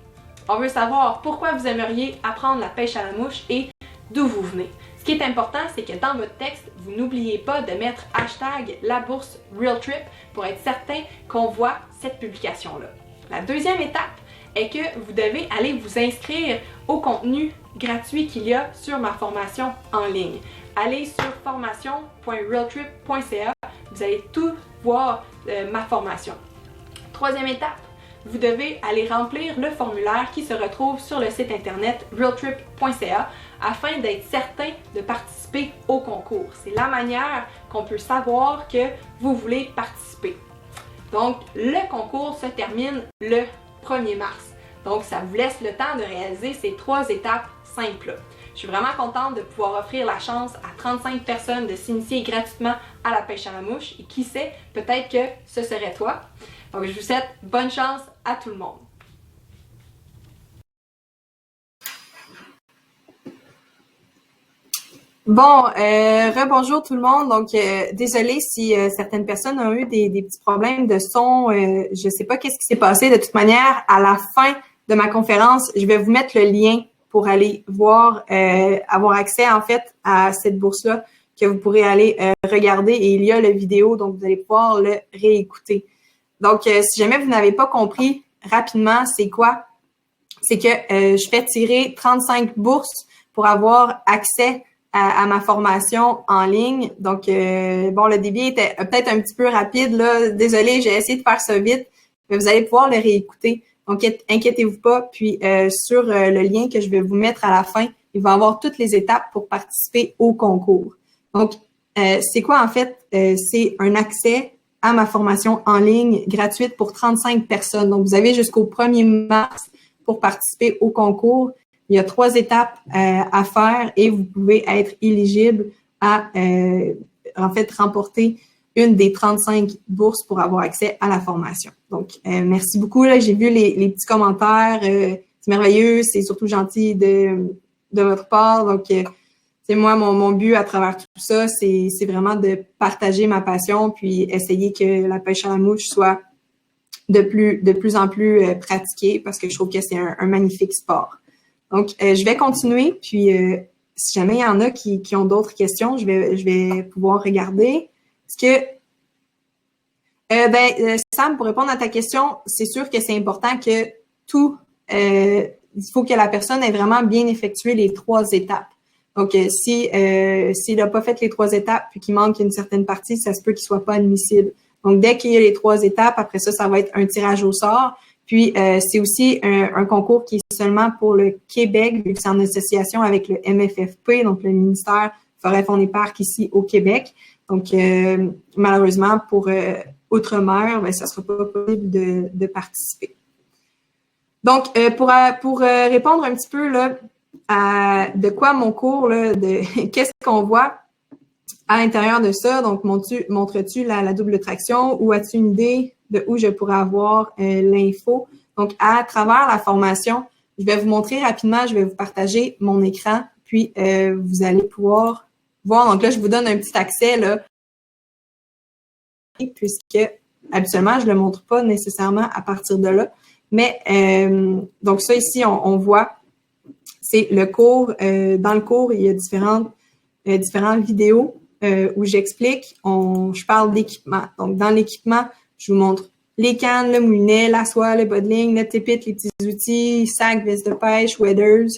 On veut savoir pourquoi vous aimeriez apprendre la pêche à la mouche et d'où vous venez. Ce qui est important, c'est que dans votre texte, vous n'oubliez pas de mettre hashtag la bourse Realtrip pour être certain qu'on voit cette publication-là. La deuxième étape est que vous devez aller vous inscrire au contenu gratuit qu'il y a sur ma formation en ligne. Allez sur formation.realtrip.ca, vous allez tout voir ma formation. Troisième étape, vous devez aller remplir le formulaire qui se retrouve sur le site internet realtrip.ca afin d'être certain de participer au concours. C'est la manière qu'on peut savoir que vous voulez participer. Donc, le concours se termine le 1er mars. Donc, ça vous laisse le temps de réaliser ces 3 étapes simples. Je suis vraiment contente de pouvoir offrir la chance à 35 personnes de s'initier gratuitement à la pêche à la mouche. Et qui sait, peut-être que ce serait toi. Donc, je vous souhaite bonne chance à tout le monde. Bon, rebonjour tout le monde. Donc, désolée si certaines personnes ont eu des petits problèmes de son. Je sais pas qu'est-ce qui s'est passé. De toute manière, à la fin de ma conférence, je vais vous mettre le lien pour aller voir, avoir accès en fait à cette bourse-là que vous pourrez aller regarder. Et il y a la vidéo, donc vous allez pouvoir le réécouter. Donc, si jamais vous n'avez pas compris rapidement, c'est quoi? C'est que je fais tirer 35 bourses pour avoir accès à ma formation en ligne. Donc, bon, le débit était peut-être un petit peu rapide, là. Désolée, j'ai essayé de faire ça vite, mais vous allez pouvoir le réécouter. Donc, inquiétez-vous pas. Puis, sur le lien que je vais vous mettre à la fin, il va y avoir toutes les étapes pour participer au concours. Donc, c'est quoi, en fait? C'est un accès à ma formation en ligne gratuite pour 35 personnes. Donc, vous avez jusqu'au 1er mars pour participer au concours. Il y a 3 étapes à faire et vous pouvez être éligible à, en fait, remporter une des 35 bourses pour avoir accès à la formation. Donc, merci beaucoup. Là, j'ai vu les petits commentaires. C'est merveilleux, c'est surtout gentil de votre part. Donc, c'est moi, mon but à travers tout ça, c'est vraiment de partager ma passion puis essayer que la pêche à la mouche soit de plus en plus pratiquée parce que je trouve que c'est un magnifique sport. Donc, je vais continuer, puis si jamais il y en a qui ont d'autres questions, je vais pouvoir regarder. Est-ce que, Sam, pour répondre à ta question, c'est sûr que c'est important que il faut que la personne ait vraiment bien effectué les 3 étapes. Donc, s'il n'a pas fait les 3 étapes puis qu'il manque une certaine partie, ça se peut qu'il soit pas admissible. Donc, dès qu'il y a les 3 étapes, après ça va être un tirage au sort. Puis, c'est aussi un concours qui est seulement pour le Québec, vu que c'est en association avec le MFFP, donc le ministère Forêt, Faune et Parcs ici au Québec. Donc, malheureusement, pour Outre-mer, ça ne sera pas possible de participer. Donc, pour répondre un petit peu là, à de quoi mon cours, là, de qu'est-ce qu'on voit à l'intérieur de ça. Donc, montres-tu la double traction ou as-tu une idée de où je pourrais avoir l'info? Donc, à travers la formation, je vais vous montrer rapidement, je vais vous partager mon écran, puis vous allez pouvoir voir. Donc là, je vous donne un petit accès, là, puisque habituellement, je ne le montre pas nécessairement à partir de là. Mais, donc ça ici, on voit, c'est le cours. Dans le cours, il y a différentes vidéos où j'explique, je parle d'équipement. Donc, dans l'équipement, je vous montre les cannes, le moulinet, la soie, le bas de ligne, le tépit, les petits outils, sac, veste de pêche, waders.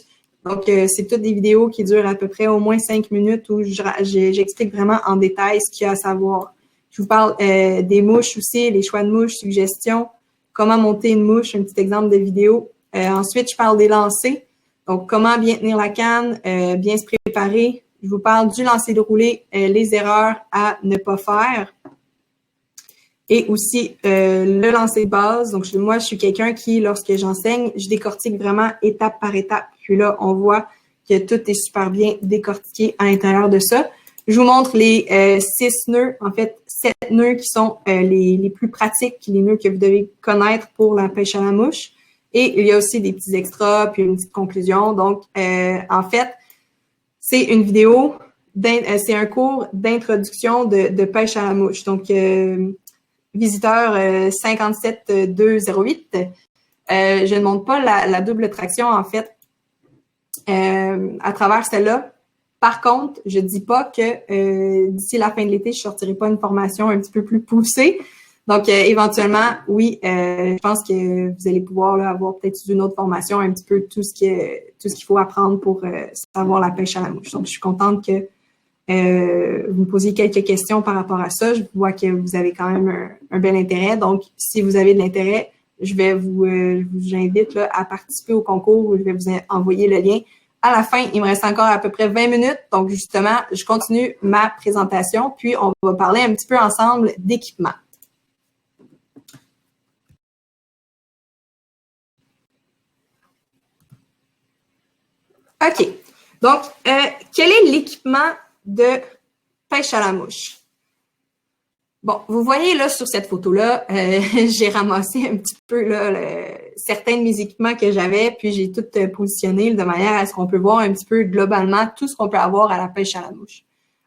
Donc, c'est toutes des vidéos qui durent à peu près au moins 5 minutes où j'explique vraiment en détail ce qu'il y a à savoir. Je vous parle des mouches aussi, les choix de mouches, suggestions, comment monter une mouche, un petit exemple de vidéo. Ensuite, je parle des lancers. Donc, comment bien tenir la canne, bien se préparer. Je vous parle du lancer de roulé, les erreurs à ne pas faire. Et aussi le lancer de base. Donc, moi, je suis quelqu'un qui, lorsque j'enseigne, je décortique vraiment étape par étape. Puis là, on voit que tout est super bien décortiqué à l'intérieur de ça. Je vous montre les 6 nœuds, en fait, 7 nœuds qui sont les plus pratiques, les nœuds que vous devez connaître pour la pêche à la mouche. Et il y a aussi des petits extras, puis une petite conclusion. Donc, en fait, c'est une vidéo, c'est un cours d'introduction de pêche à la mouche. Donc, visiteur 57208. Je ne montre pas la double traction, en fait, à travers celle-là. Par contre, je dis pas que d'ici la fin de l'été, je sortirai pas une formation un petit peu plus poussée. Donc, éventuellement, oui, je pense que vous allez pouvoir là, avoir peut-être une autre formation, un petit peu tout ce qu'il faut apprendre pour savoir la pêche à la mouche. Donc, je suis contente que vous me posiez quelques questions par rapport à ça. Je vois que vous avez quand même un bel intérêt. Donc, si vous avez de l'intérêt, je vous invite là, à participer au concours où je vais vous envoyer le lien. À la fin, il me reste encore à peu près 20 minutes. Donc, justement, je continue ma présentation, puis on va parler un petit peu ensemble d'équipement. OK. Donc, quel est l'équipement de pêche à la mouche? Bon, vous voyez là sur cette photo-là, j'ai ramassé un petit peu là, certains de mes équipements que j'avais, puis j'ai tout positionné de manière à ce qu'on peut voir un petit peu globalement tout ce qu'on peut avoir à la pêche à la mouche.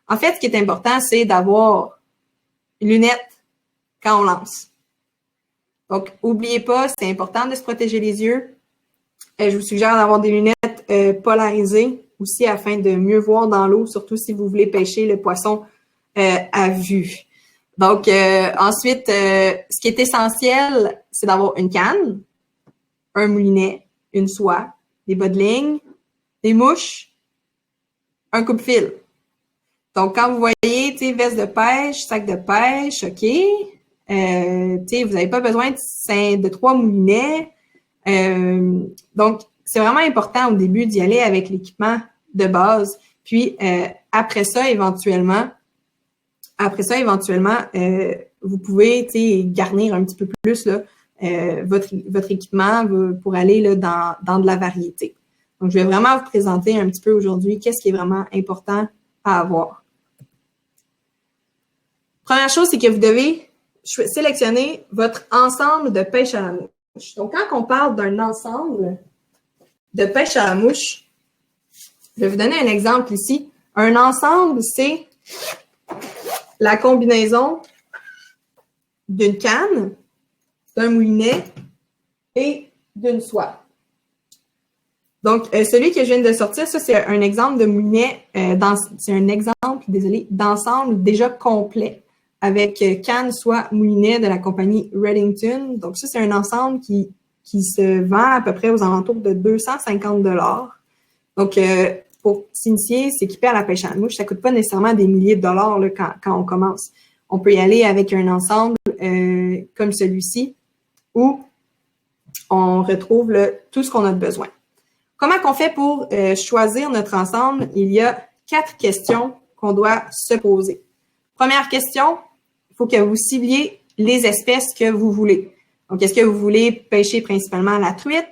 En fait, ce qui est important, c'est d'avoir une lunette quand on lance. Donc, n'oubliez pas, c'est important de se protéger les yeux. Je vous suggère d'avoir des lunettes polarisées aussi afin de mieux voir dans l'eau, surtout si vous voulez pêcher le poisson à vue. Donc, ensuite, ce qui est essentiel, c'est d'avoir une canne, un moulinet, une soie, des bas de ligne, des mouches, un coupe-fil. Donc, quand vous voyez, tu sais, veste de pêche, sac de pêche, OK. Tu sais, vous n'avez pas besoin de 3 moulinets. Donc, c'est vraiment important au début d'y aller avec l'équipement de base. Puis, après ça, éventuellement, vous pouvez, tu sais, garnir un petit peu plus là, votre équipement pour aller là, dans de la variété. Donc, je vais vraiment vous présenter un petit peu aujourd'hui qu'est-ce qui est vraiment important à avoir. Première chose, c'est que vous devez sélectionner votre ensemble de pêche à la mouche. Donc, quand on parle d'un ensemble de pêche à la mouche, je vais vous donner un exemple ici. Un ensemble, c'est la combinaison d'une canne, d'un moulinet et d'une soie. Donc, celui que je viens de sortir, ça, c'est un exemple de moulinet, c'est un exemple, désolé, d'ensemble déjà complet avec canne, soie, moulinet de la compagnie Redington. Donc, ça, c'est un ensemble qui se vend à peu près aux alentours de 250 $. Donc, pour s'initier, s'équiper à la pêche à la mouche, ça coûte pas nécessairement des milliers de dollars là, quand on commence. On peut y aller avec un ensemble comme celui-ci où on retrouve tout ce qu'on a besoin. Comment qu'on fait pour choisir notre ensemble? Il y a 4 questions qu'on doit se poser. Première question, il faut que vous cibliez les espèces que vous voulez. Donc, est-ce que vous voulez pêcher principalement la truite,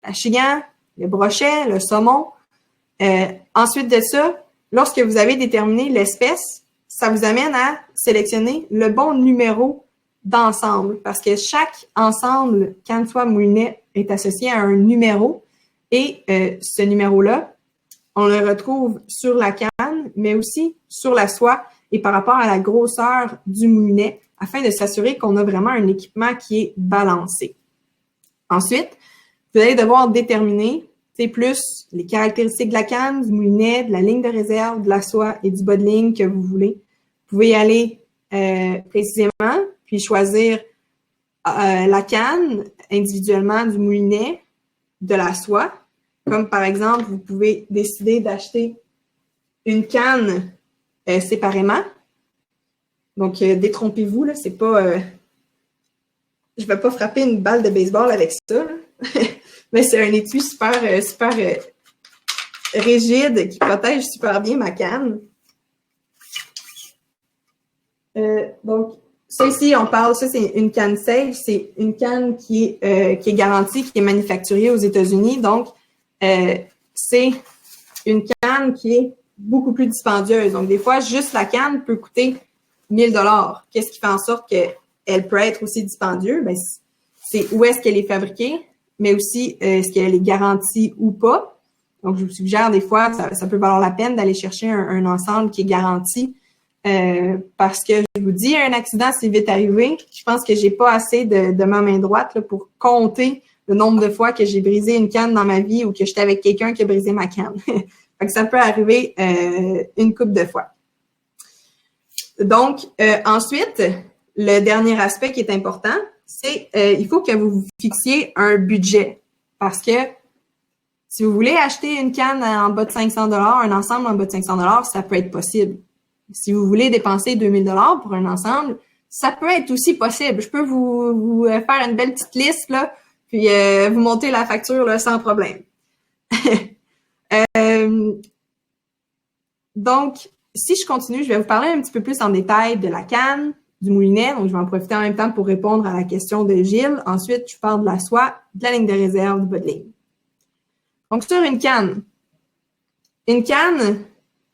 la chigan, le brochet, le saumon? Ensuite de ça, lorsque vous avez déterminé l'espèce, ça vous amène à sélectionner le bon numéro d'ensemble parce que chaque ensemble, canne, soie, moulinet, est associé à un numéro et ce numéro-là, on le retrouve sur la canne, mais aussi sur la soie et par rapport à la grosseur du moulinet afin de s'assurer qu'on a vraiment un équipement qui est balancé. Ensuite, vous allez devoir déterminer plus les caractéristiques de la canne, du moulinet, de la ligne de réserve, de la soie et du bas de ligne que vous voulez. Vous pouvez y aller précisément, puis choisir la canne individuellement du moulinet, de la soie. Comme par exemple, vous pouvez décider d'acheter une canne séparément. Donc, détrompez-vous, là, c'est pas... je vais pas frapper une balle de baseball avec ça, mais c'est un étui super rigide qui protège super bien ma canne. Donc, ça ici, ça c'est une canne safe, c'est une canne qui est garantie, qui est manufacturée aux États-Unis. Donc, c'est une canne qui est beaucoup plus dispendieuse. Donc, des fois, juste la canne peut coûter 1000 $. Qu'est-ce qui fait en sorte qu'elle peut être aussi dispendieuse? Ben, c'est où est-ce qu'elle est fabriquée, mais aussi est-ce qu'elle est garantie ou pas. Donc, je vous suggère des fois, ça peut valoir la peine d'aller chercher un ensemble qui est garanti parce que je vous dis, un accident, c'est vite arrivé. Je pense que j'ai pas assez de ma main droite là, pour compter le nombre de fois que j'ai brisé une canne dans ma vie ou que j'étais avec quelqu'un qui a brisé ma canne. Fait que ça peut arriver une couple de fois. Donc, ensuite, le dernier aspect qui est important, c'est il faut que vous vous fixiez un budget. Parce que si vous voulez acheter une canne en bas de 500 $, un ensemble en bas de 500 $, ça peut être possible. Si vous voulez dépenser 2000 $ pour un ensemble, ça peut être aussi possible. Je peux vous faire une belle petite liste, là, puis vous monter la facture là, sans problème. Donc, si je continue, je vais vous parler un petit peu plus en détail de la canne, du moulinet. Donc, je vais en profiter en même temps pour répondre à la question de Gilles. Ensuite, je parle de la soie, de la ligne de réserve, du bas de ligne. Donc, sur une canne,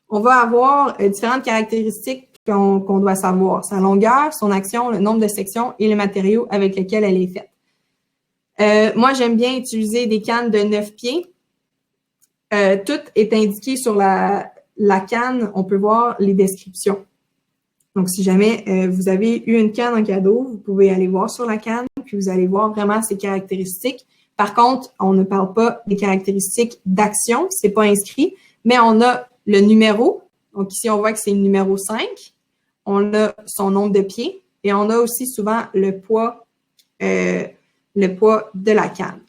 on va avoir différentes caractéristiques qu'on doit savoir. Sa longueur, son action, le nombre de sections et les matériaux avec lesquels elle est faite. Moi, j'aime bien utiliser des cannes de 9 pieds. Tout est indiqué sur la canne. On peut voir les descriptions. Donc, si jamais vous avez eu une canne en cadeau, vous pouvez aller voir sur la canne, puis vous allez voir vraiment ses caractéristiques. Par contre, on ne parle pas des caractéristiques d'action, c'est pas inscrit, mais on a le numéro. Donc, ici, on voit que c'est le numéro 5. On a son nombre de pieds et on a aussi souvent le poids de la canne.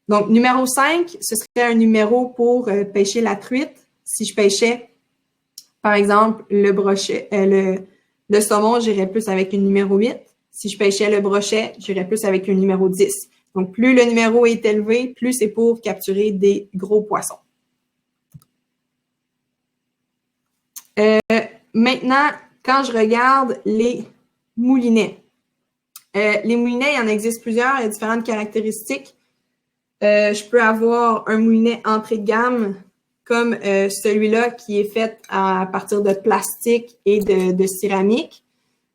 Donc, numéro 5, ce serait un numéro pour pêcher la truite. Si je pêchais, par exemple, le brochet, le saumon, j'irais plus avec une numéro 8. Si je pêchais le brochet, j'irais plus avec un numéro 10. Donc, plus le numéro est élevé, plus c'est pour capturer des gros poissons. Maintenant, quand je regarde les moulinets, les moulinets, il en existe plusieurs, il y a différentes caractéristiques. Je peux avoir un moulinet entrée de gamme comme celui-là qui est fait à partir de plastique et de céramique,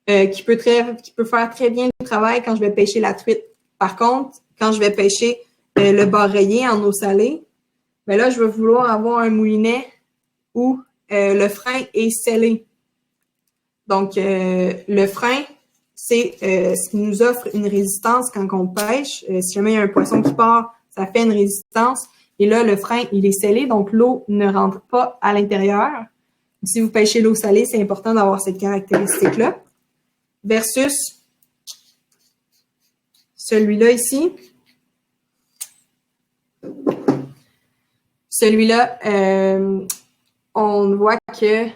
qui peut faire très bien le travail quand je vais pêcher la truite. Par contre, quand je vais pêcher le bar rayé en eau salée, ben là, je vais vouloir avoir un moulinet où le frein est scellé. Donc, le frein, c'est ce qui nous offre une résistance quand on pêche. Si jamais il y a un poisson qui part, ça fait une résistance. Et là, le frein, il est scellé, donc l'eau ne rentre pas à l'intérieur. Si vous pêchez l'eau salée, c'est important d'avoir cette caractéristique-là. Versus celui-là ici. Celui-là, on voit que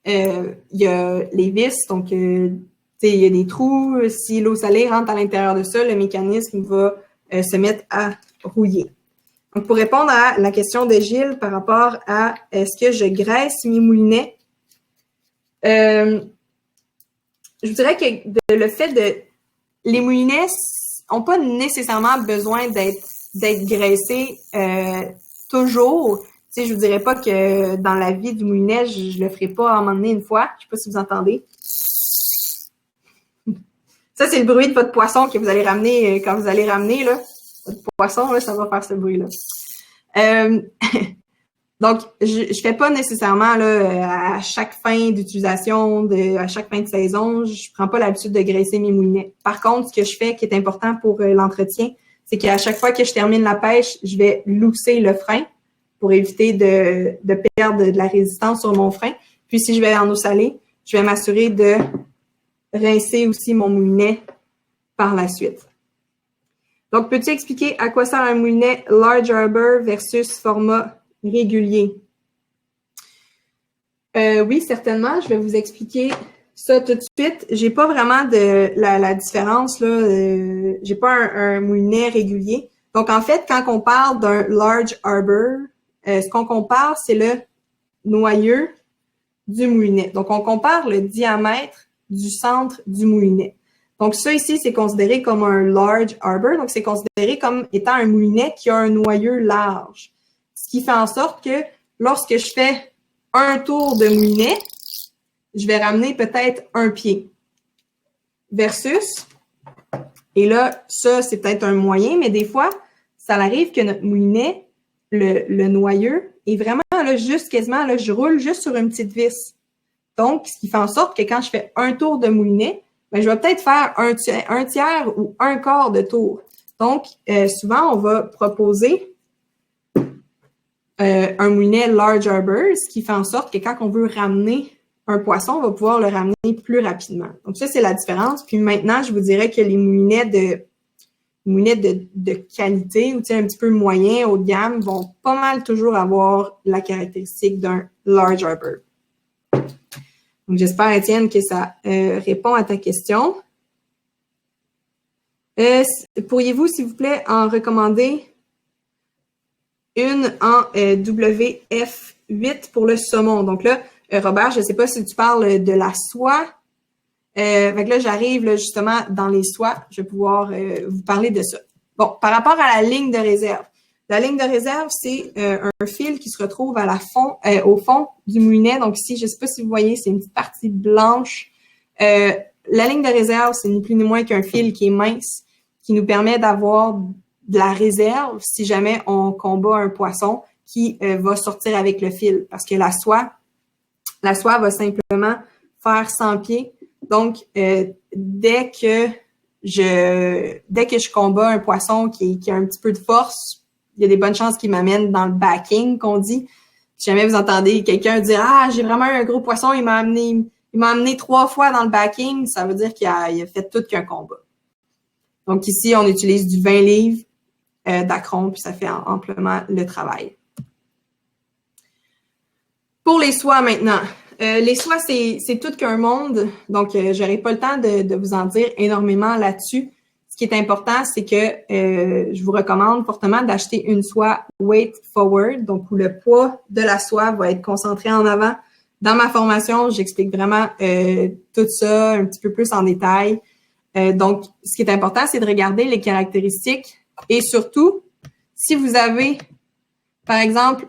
il y a les vis, donc il y a des trous. Si l'eau salée rentre à l'intérieur de ça, le mécanisme va se mettre à rouiller. Donc, pour répondre à la question de Gilles par rapport à est-ce que je graisse mes moulinets, je vous dirais que le fait de... Les moulinets n'ont pas nécessairement besoin d'être graissés toujours. Tu sais, je vous dirais pas que dans la vie du moulinet, je le ferai pas à un moment donné une fois. Je sais pas si vous entendez. Ça, c'est le bruit de votre poisson que vous allez ramener quand vous allez ramener, là. Votre poisson, là, ça va faire ce bruit-là. Donc, je fais pas nécessairement là, à chaque fin d'utilisation, à chaque fin de saison, je prends pas l'habitude de graisser mes moulinets. Par contre, ce que je fais qui est important pour l'entretien, c'est qu'à chaque fois que je termine la pêche, je vais lousser le frein pour éviter de perdre de la résistance sur mon frein. Puis, si je vais en eau salée, je vais m'assurer de rincer aussi mon moulinet par la suite. Donc, peux-tu expliquer à quoi sert un moulinet Large Arbor versus format régulier? Oui, certainement. Je vais vous expliquer ça tout de suite. J'ai pas vraiment de la différence, là. J'ai pas un moulinet régulier. Donc, en fait, quand on parle d'un Large Arbor, ce qu'on compare, c'est le noyau du moulinet. Donc, on compare le diamètre du centre du moulinet. Donc, ça ici, c'est considéré comme un large arbor. Donc, c'est considéré comme étant un moulinet qui a un noyau large. Ce qui fait en sorte que lorsque je fais un tour de moulinet, je vais ramener peut-être un pied. Versus, et là, ça, c'est peut-être un moyen, mais des fois, ça arrive que notre moulinet, le noyau, est vraiment là, juste quasiment, là, je roule juste sur une petite vis. Donc, ce qui fait en sorte que quand je fais un tour de moulinet, ben, je vais peut-être faire un tiers ou un quart de tour. Donc, souvent, on va proposer un moulinet large arbor, ce qui fait en sorte que quand on veut ramener un poisson, on va pouvoir le ramener plus rapidement. Donc, ça, c'est la différence. Puis maintenant, je vous dirais que les moulinets de qualité ou un petit peu moyen, haut de gamme, vont pas mal toujours avoir la caractéristique d'un large arbor. Donc, j'espère, Étienne, que ça répond à ta question. Pourriez-vous, s'il vous plaît, en recommander une en WF8 pour le saumon? Donc là, Robert, je ne sais pas si tu parles de la soie. Fait que là, j'arrive là, justement dans les soies. Je vais pouvoir vous parler de ça. Bon, par rapport à la ligne de réserve. La ligne de réserve, c'est un fil qui se retrouve au fond du moulinet. Donc ici, je ne sais pas si vous voyez, c'est une petite partie blanche. La ligne de réserve, c'est ni plus ni moins qu'un fil qui est mince, qui nous permet d'avoir de la réserve si jamais on combat un poisson qui va sortir avec le fil. Parce que la soie va simplement faire 100 pieds. Donc, dès que je combats un poisson qui a un petit peu de force, il y a des bonnes chances qu'il m'amène dans le backing, qu'on dit. Si jamais vous entendez quelqu'un dire « Ah, j'ai vraiment un gros poisson, il m'a amené 3 fois dans le backing », ça veut dire qu'il a fait tout qu'un combat. Donc ici, on utilise du 20 livres d'acron, puis ça fait amplement le travail. Pour les soies maintenant. Les soies, c'est tout qu'un monde, donc j'aurai pas le temps de vous en dire énormément là-dessus. Ce qui est important, c'est que je vous recommande fortement d'acheter une soie weight forward, donc où le poids de la soie va être concentré en avant. Dans ma formation, j'explique vraiment tout ça un petit peu plus en détail. Donc, ce qui est important, c'est de regarder les caractéristiques et surtout, si vous avez, par exemple,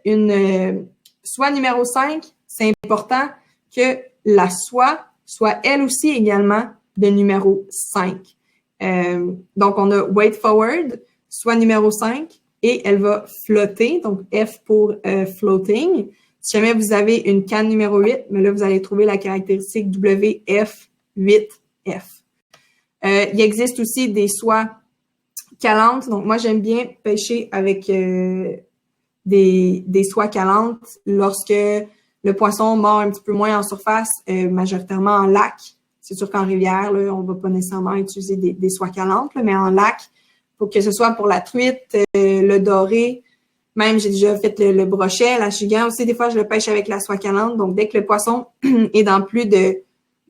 une soie numéro 5, c'est important que la soie soit elle aussi également de numéro 5. Donc, on a weight forward, soie numéro 5, et elle va flotter, donc F pour floating. Si jamais vous avez une canne numéro 8, mais là, vous allez trouver la caractéristique WF8F. Il existe aussi des soies calantes. Donc, moi, j'aime bien pêcher avec des soies calantes lorsque le poisson mord un petit peu moins en surface, majoritairement en lac. C'est sûr qu'en rivière, là, on va pas nécessairement utiliser des soies calantes, là, mais en lac, faut que ce soit pour la truite, le doré. Même, j'ai déjà fait le brochet, la chigan aussi. Des fois, je le pêche avec la soie calante. Donc, dès que le poisson est dans plus de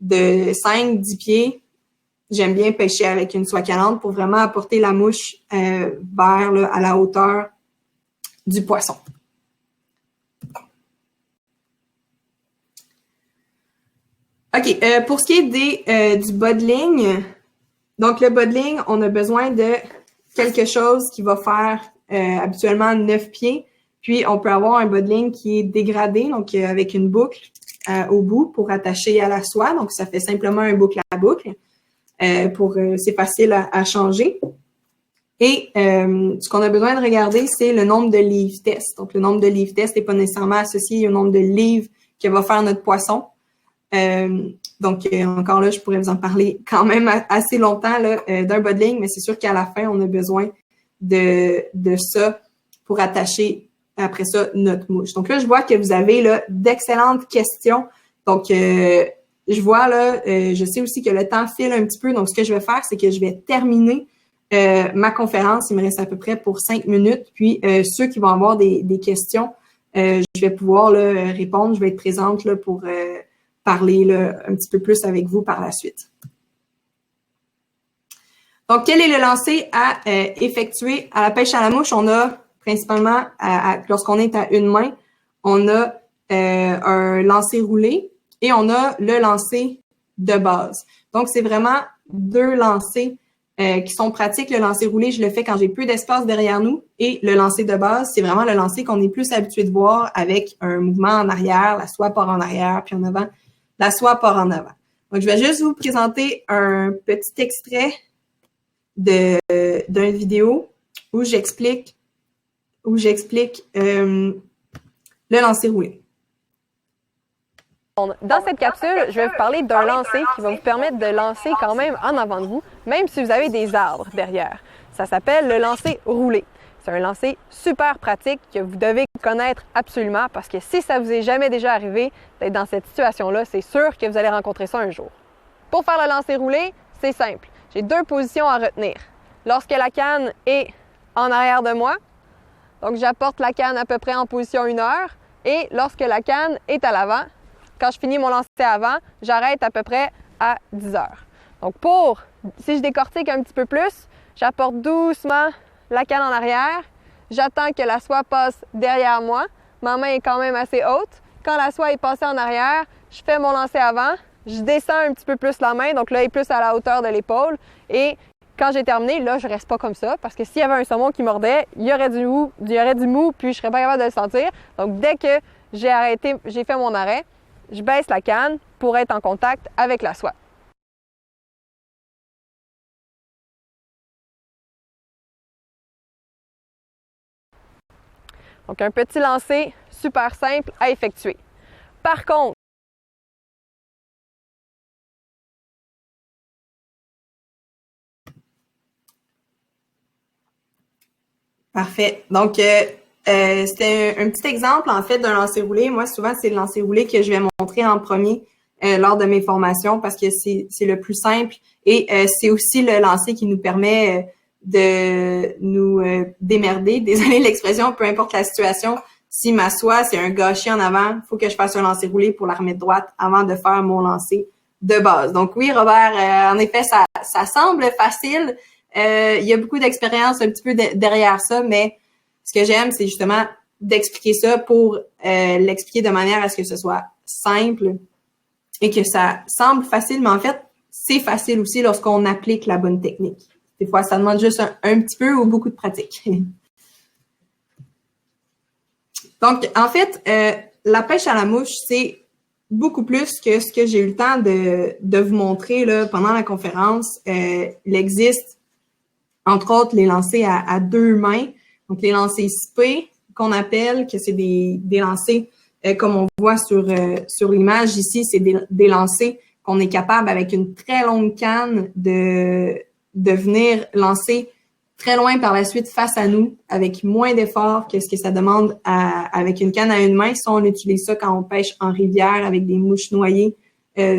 5-10 pieds, j'aime bien pêcher avec une soie calante pour vraiment apporter la mouche vers là, à la hauteur du poisson. OK. Pour ce qui est du bas de ligne, donc le bas de ligne, on a besoin de quelque chose qui va faire habituellement 9 pieds. Puis, on peut avoir un bas de ligne qui est dégradé, donc avec une boucle au bout pour attacher à la soie. Donc, ça fait simplement un boucle à boucle. C'est facile à changer. Et ce qu'on a besoin de regarder, c'est le nombre de livres test. Donc, le nombre de livres test n'est pas nécessairement associé au nombre de livres que va faire notre poisson. Donc, encore là, je pourrais vous en parler quand même assez longtemps d'un bas de ligne, mais c'est sûr qu'à la fin, on a besoin de ça pour attacher après ça notre mouche. Donc là, je vois que vous avez là d'excellentes questions. Donc, je vois là, je sais aussi que le temps file un petit peu. Donc, ce que je vais faire, c'est que je vais terminer ma conférence. Il me reste à peu près pour 5 minutes. Puis, ceux qui vont avoir des questions, je vais pouvoir là, répondre. Je vais être présente là, pour parler là, un petit peu plus avec vous par la suite. Donc, quel est le lancer à effectuer à la pêche à la mouche? On a principalement, lorsqu'on est à une main, on a un lancer roulé et on a le lancer de base. Donc, c'est vraiment 2 lancers qui sont pratiques. Le lancer roulé, je le fais quand j'ai peu d'espace derrière nous. Et le lancer de base, c'est vraiment le lancer qu'on est plus habitué de voir avec un mouvement en arrière, la soie part en arrière, puis en avant, la soie part en avant. Donc, je vais juste vous présenter un petit extrait d'une vidéo où j'explique le lancer roulé. Dans cette capsule, je vais vous parler d'un lancer qui va vous permettre de lancer quand même en avant de vous, même si vous avez des arbres derrière. Ça s'appelle le lancer roulé. C'est un lancer super pratique que vous devez connaître absolument parce que si ça vous est jamais déjà arrivé d'être dans cette situation-là, c'est sûr que vous allez rencontrer ça un jour. Pour faire le lancer roulé, c'est simple. J'ai 2 positions à retenir. Lorsque la canne est en arrière de moi, donc j'apporte la canne à peu près en position 1 heure, et lorsque la canne est à l'avant, quand je finis mon lancer avant, j'arrête à peu près à 10 heures. Donc si je décortique un petit peu plus, j'apporte doucement la canne en arrière, j'attends que la soie passe derrière moi, ma main est quand même assez haute. Quand la soie est passée en arrière, je fais mon lancer avant, je descends un petit peu plus la main, donc là, elle est plus à la hauteur de l'épaule. Et quand j'ai terminé, là, je reste pas comme ça, parce que s'il y avait un saumon qui mordait, il y aurait du mou, puis je serais pas capable de le sentir. Donc, dès que j'ai fait mon arrêt, je baisse la canne pour être en contact avec la soie. Donc, un petit lancer super simple à effectuer. Par contre, Parfait. Donc, c'était un petit exemple, en fait, d'un lancer roulé. Moi, souvent, c'est le lancer roulé que je vais montrer en premier lors de mes formations parce que c'est le plus simple et c'est aussi le lancer qui nous permet de nous démerder. Désolé l'expression, peu importe la situation. Si ma soie, c'est un gâchis en avant, il faut que je fasse un lancer roulé pour la remettre droite avant de faire mon lancer de base. Donc oui, Robert, en effet, ça semble facile. Il y a beaucoup d'expérience un petit peu derrière ça, mais ce que j'aime, c'est justement d'expliquer ça pour l'expliquer de manière à ce que ce soit simple et que ça semble facile, mais en fait, c'est facile aussi lorsqu'on applique la bonne technique. Des fois, ça demande juste un petit peu ou beaucoup de pratique. Donc, en fait, la pêche à la mouche, c'est beaucoup plus que ce que j'ai eu le temps de vous montrer là, pendant la conférence. Il existe, entre autres, les lancers à deux mains. Donc, les lancers spé, qu'on appelle, que c'est des lancers, comme on voit sur l'image ici, c'est des lancers qu'on est capable, avec une très longue canne, de venir lancer très loin par la suite face à nous, avec moins d'efforts que ce que ça demande avec une canne à une main. Ça, on utilise ça quand on pêche en rivière avec des mouches noyées,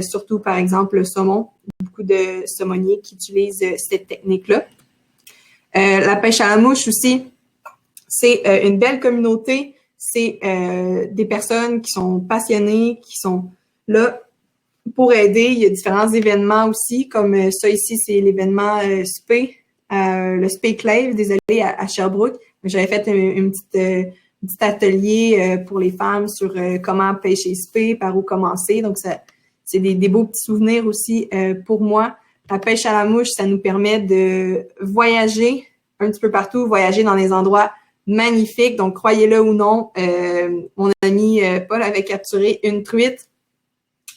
surtout, par exemple, le saumon. Beaucoup de saumoniers qui utilisent cette technique-là. La pêche à la mouche aussi, c'est une belle communauté. C'est des personnes qui sont passionnées, qui sont là pour aider. Il y a différents événements aussi, comme ça ici, c'est l'événement SPE, le SPE Clave, désolé, à Sherbrooke. J'avais fait un petit atelier pour les femmes sur comment pêcher SPE, par où commencer. Donc, c'est des beaux petits souvenirs aussi pour moi. La pêche à la mouche, ça nous permet de voyager un petit peu partout, voyager dans des endroits magnifiques. Donc, croyez-le ou non, mon ami Paul avait capturé une truite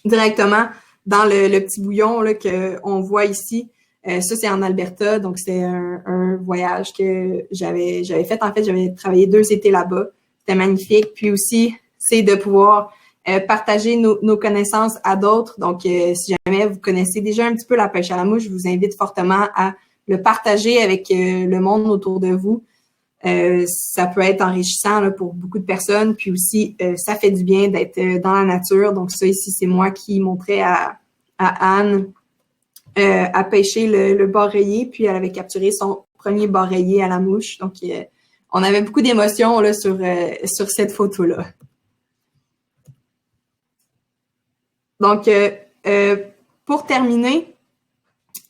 directement dans le petit bouillon là, qu'on voit ici. Ça, c'est en Alberta. Donc, c'est un voyage que j'avais fait. En fait, j'avais travaillé 2 étés là-bas. C'était magnifique. Puis aussi, c'est de pouvoir partager nos connaissances à d'autres. Donc, si jamais vous connaissez déjà un petit peu la pêche à la mouche, je vous invite fortement à le partager avec le monde autour de vous. Ça peut être enrichissant là, pour beaucoup de personnes. Puis aussi, ça fait du bien d'être dans la nature. Donc, ça ici, c'est moi qui montrais à Anne à pêcher le bar rayé. Puis, elle avait capturé son premier bar rayé à la mouche. Donc, on avait beaucoup d'émotions là sur cette photo-là. Donc, pour terminer,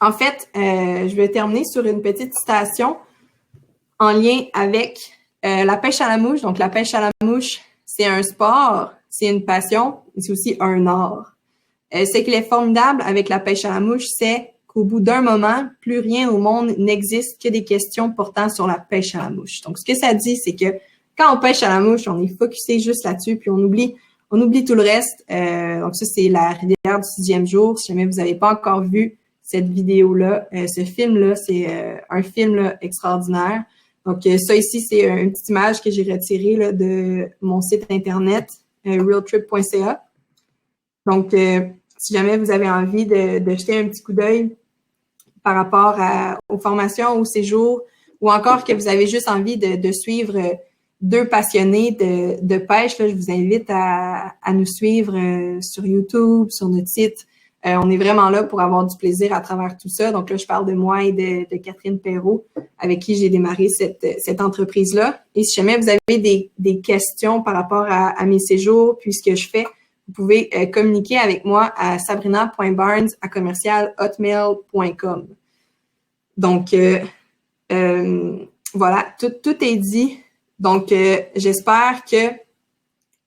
en fait, je vais terminer sur une petite citation en lien avec la pêche à la mouche. Donc, la pêche à la mouche, c'est un sport, c'est une passion, et c'est aussi un art. Ce qui est formidable avec la pêche à la mouche, c'est qu'au bout d'un moment, plus rien au monde n'existe que des questions portant sur la pêche à la mouche. Donc, ce que ça dit, c'est que quand on pêche à la mouche, on est focusé juste là-dessus, puis on oublie tout le reste. Donc, ça, c'est la rivière du 6e jour. Si jamais vous n'avez pas encore vu cette vidéo-là, ce film-là, c'est un film là, extraordinaire. Donc, ça ici, c'est une petite image que j'ai retirée là, de mon site internet, realtrip.ca. Donc, si jamais vous avez envie de jeter un petit coup d'œil par rapport aux formations, aux séjours, ou encore que vous avez juste envie de suivre 2 passionnés de pêche, là, je vous invite à nous suivre sur YouTube, sur notre site. On est vraiment là pour avoir du plaisir à travers tout ça. Donc là, je parle de moi et de Catherine Perrault, avec qui j'ai démarré cette entreprise-là. Et si jamais vous avez des questions par rapport à mes séjours, puis ce que je fais, vous pouvez communiquer avec moi à sabrina.barnes@hotmail.com. Donc, voilà, tout est dit. Donc, j'espère que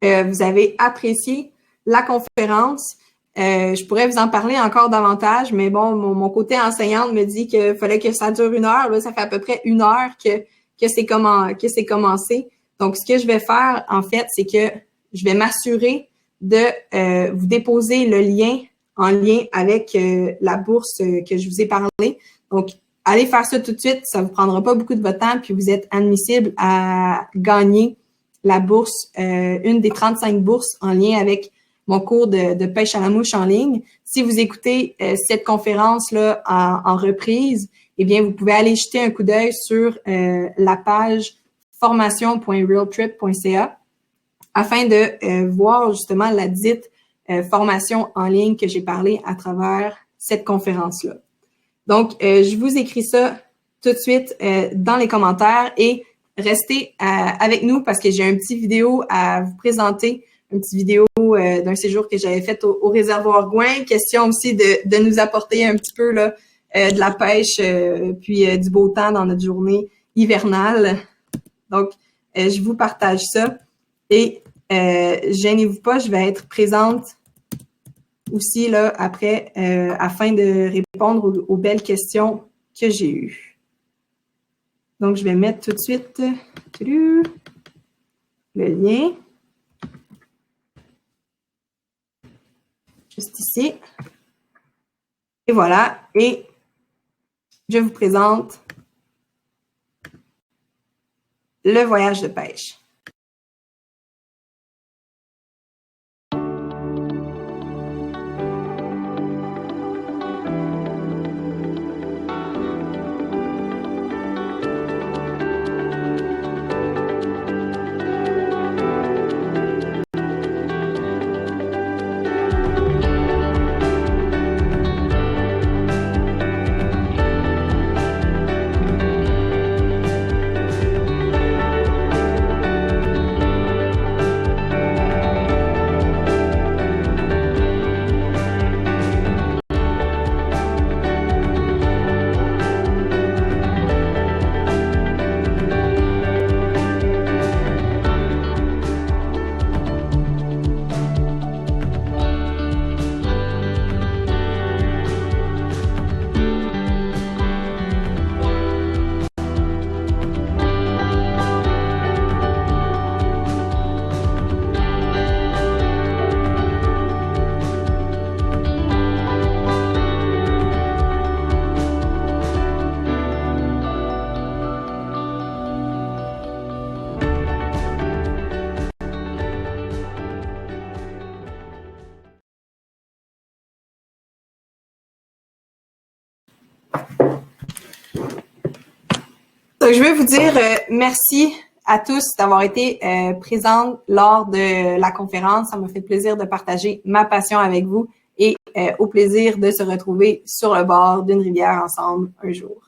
vous avez apprécié la conférence. Je pourrais vous en parler encore davantage, mais bon, mon côté enseignante me dit qu'il fallait que ça dure 1 heure. Là, ça fait à peu près 1 heure que c'est commencé. Donc, ce que je vais faire, en fait, c'est que je vais m'assurer de vous déposer le lien en lien avec la bourse que je vous ai parlé. Donc, allez faire ça tout de suite. Ça vous prendra pas beaucoup de votre temps, puis vous êtes admissible à gagner la bourse, une des 35 bourses en lien avec mon cours de pêche à la mouche en ligne. Si vous écoutez cette conférence-là en reprise, eh bien, vous pouvez aller jeter un coup d'œil sur la page formation.realtrip.ca afin de voir justement la dite formation en ligne que j'ai parlé à travers cette conférence-là. Donc, je vous écris ça tout de suite dans les commentaires et restez avec nous parce que j'ai un petit vidéo à vous présenter, une petite vidéo d'un séjour que j'avais fait au réservoir Gouin. Question aussi de nous apporter un petit peu là, de la pêche puis du beau temps dans notre journée hivernale. Donc, je vous partage ça et gênez-vous pas, je vais être présente aussi là après afin de répondre aux belles questions que j'ai eues. Donc, je vais mettre tout de suite le lien. Juste ici. Et voilà. Et je vous présente le voyage de pêche. Donc, je veux vous dire merci à tous d'avoir été présents lors de la conférence. Ça m'a fait plaisir de partager ma passion avec vous et au plaisir de se retrouver sur le bord d'une rivière ensemble un jour.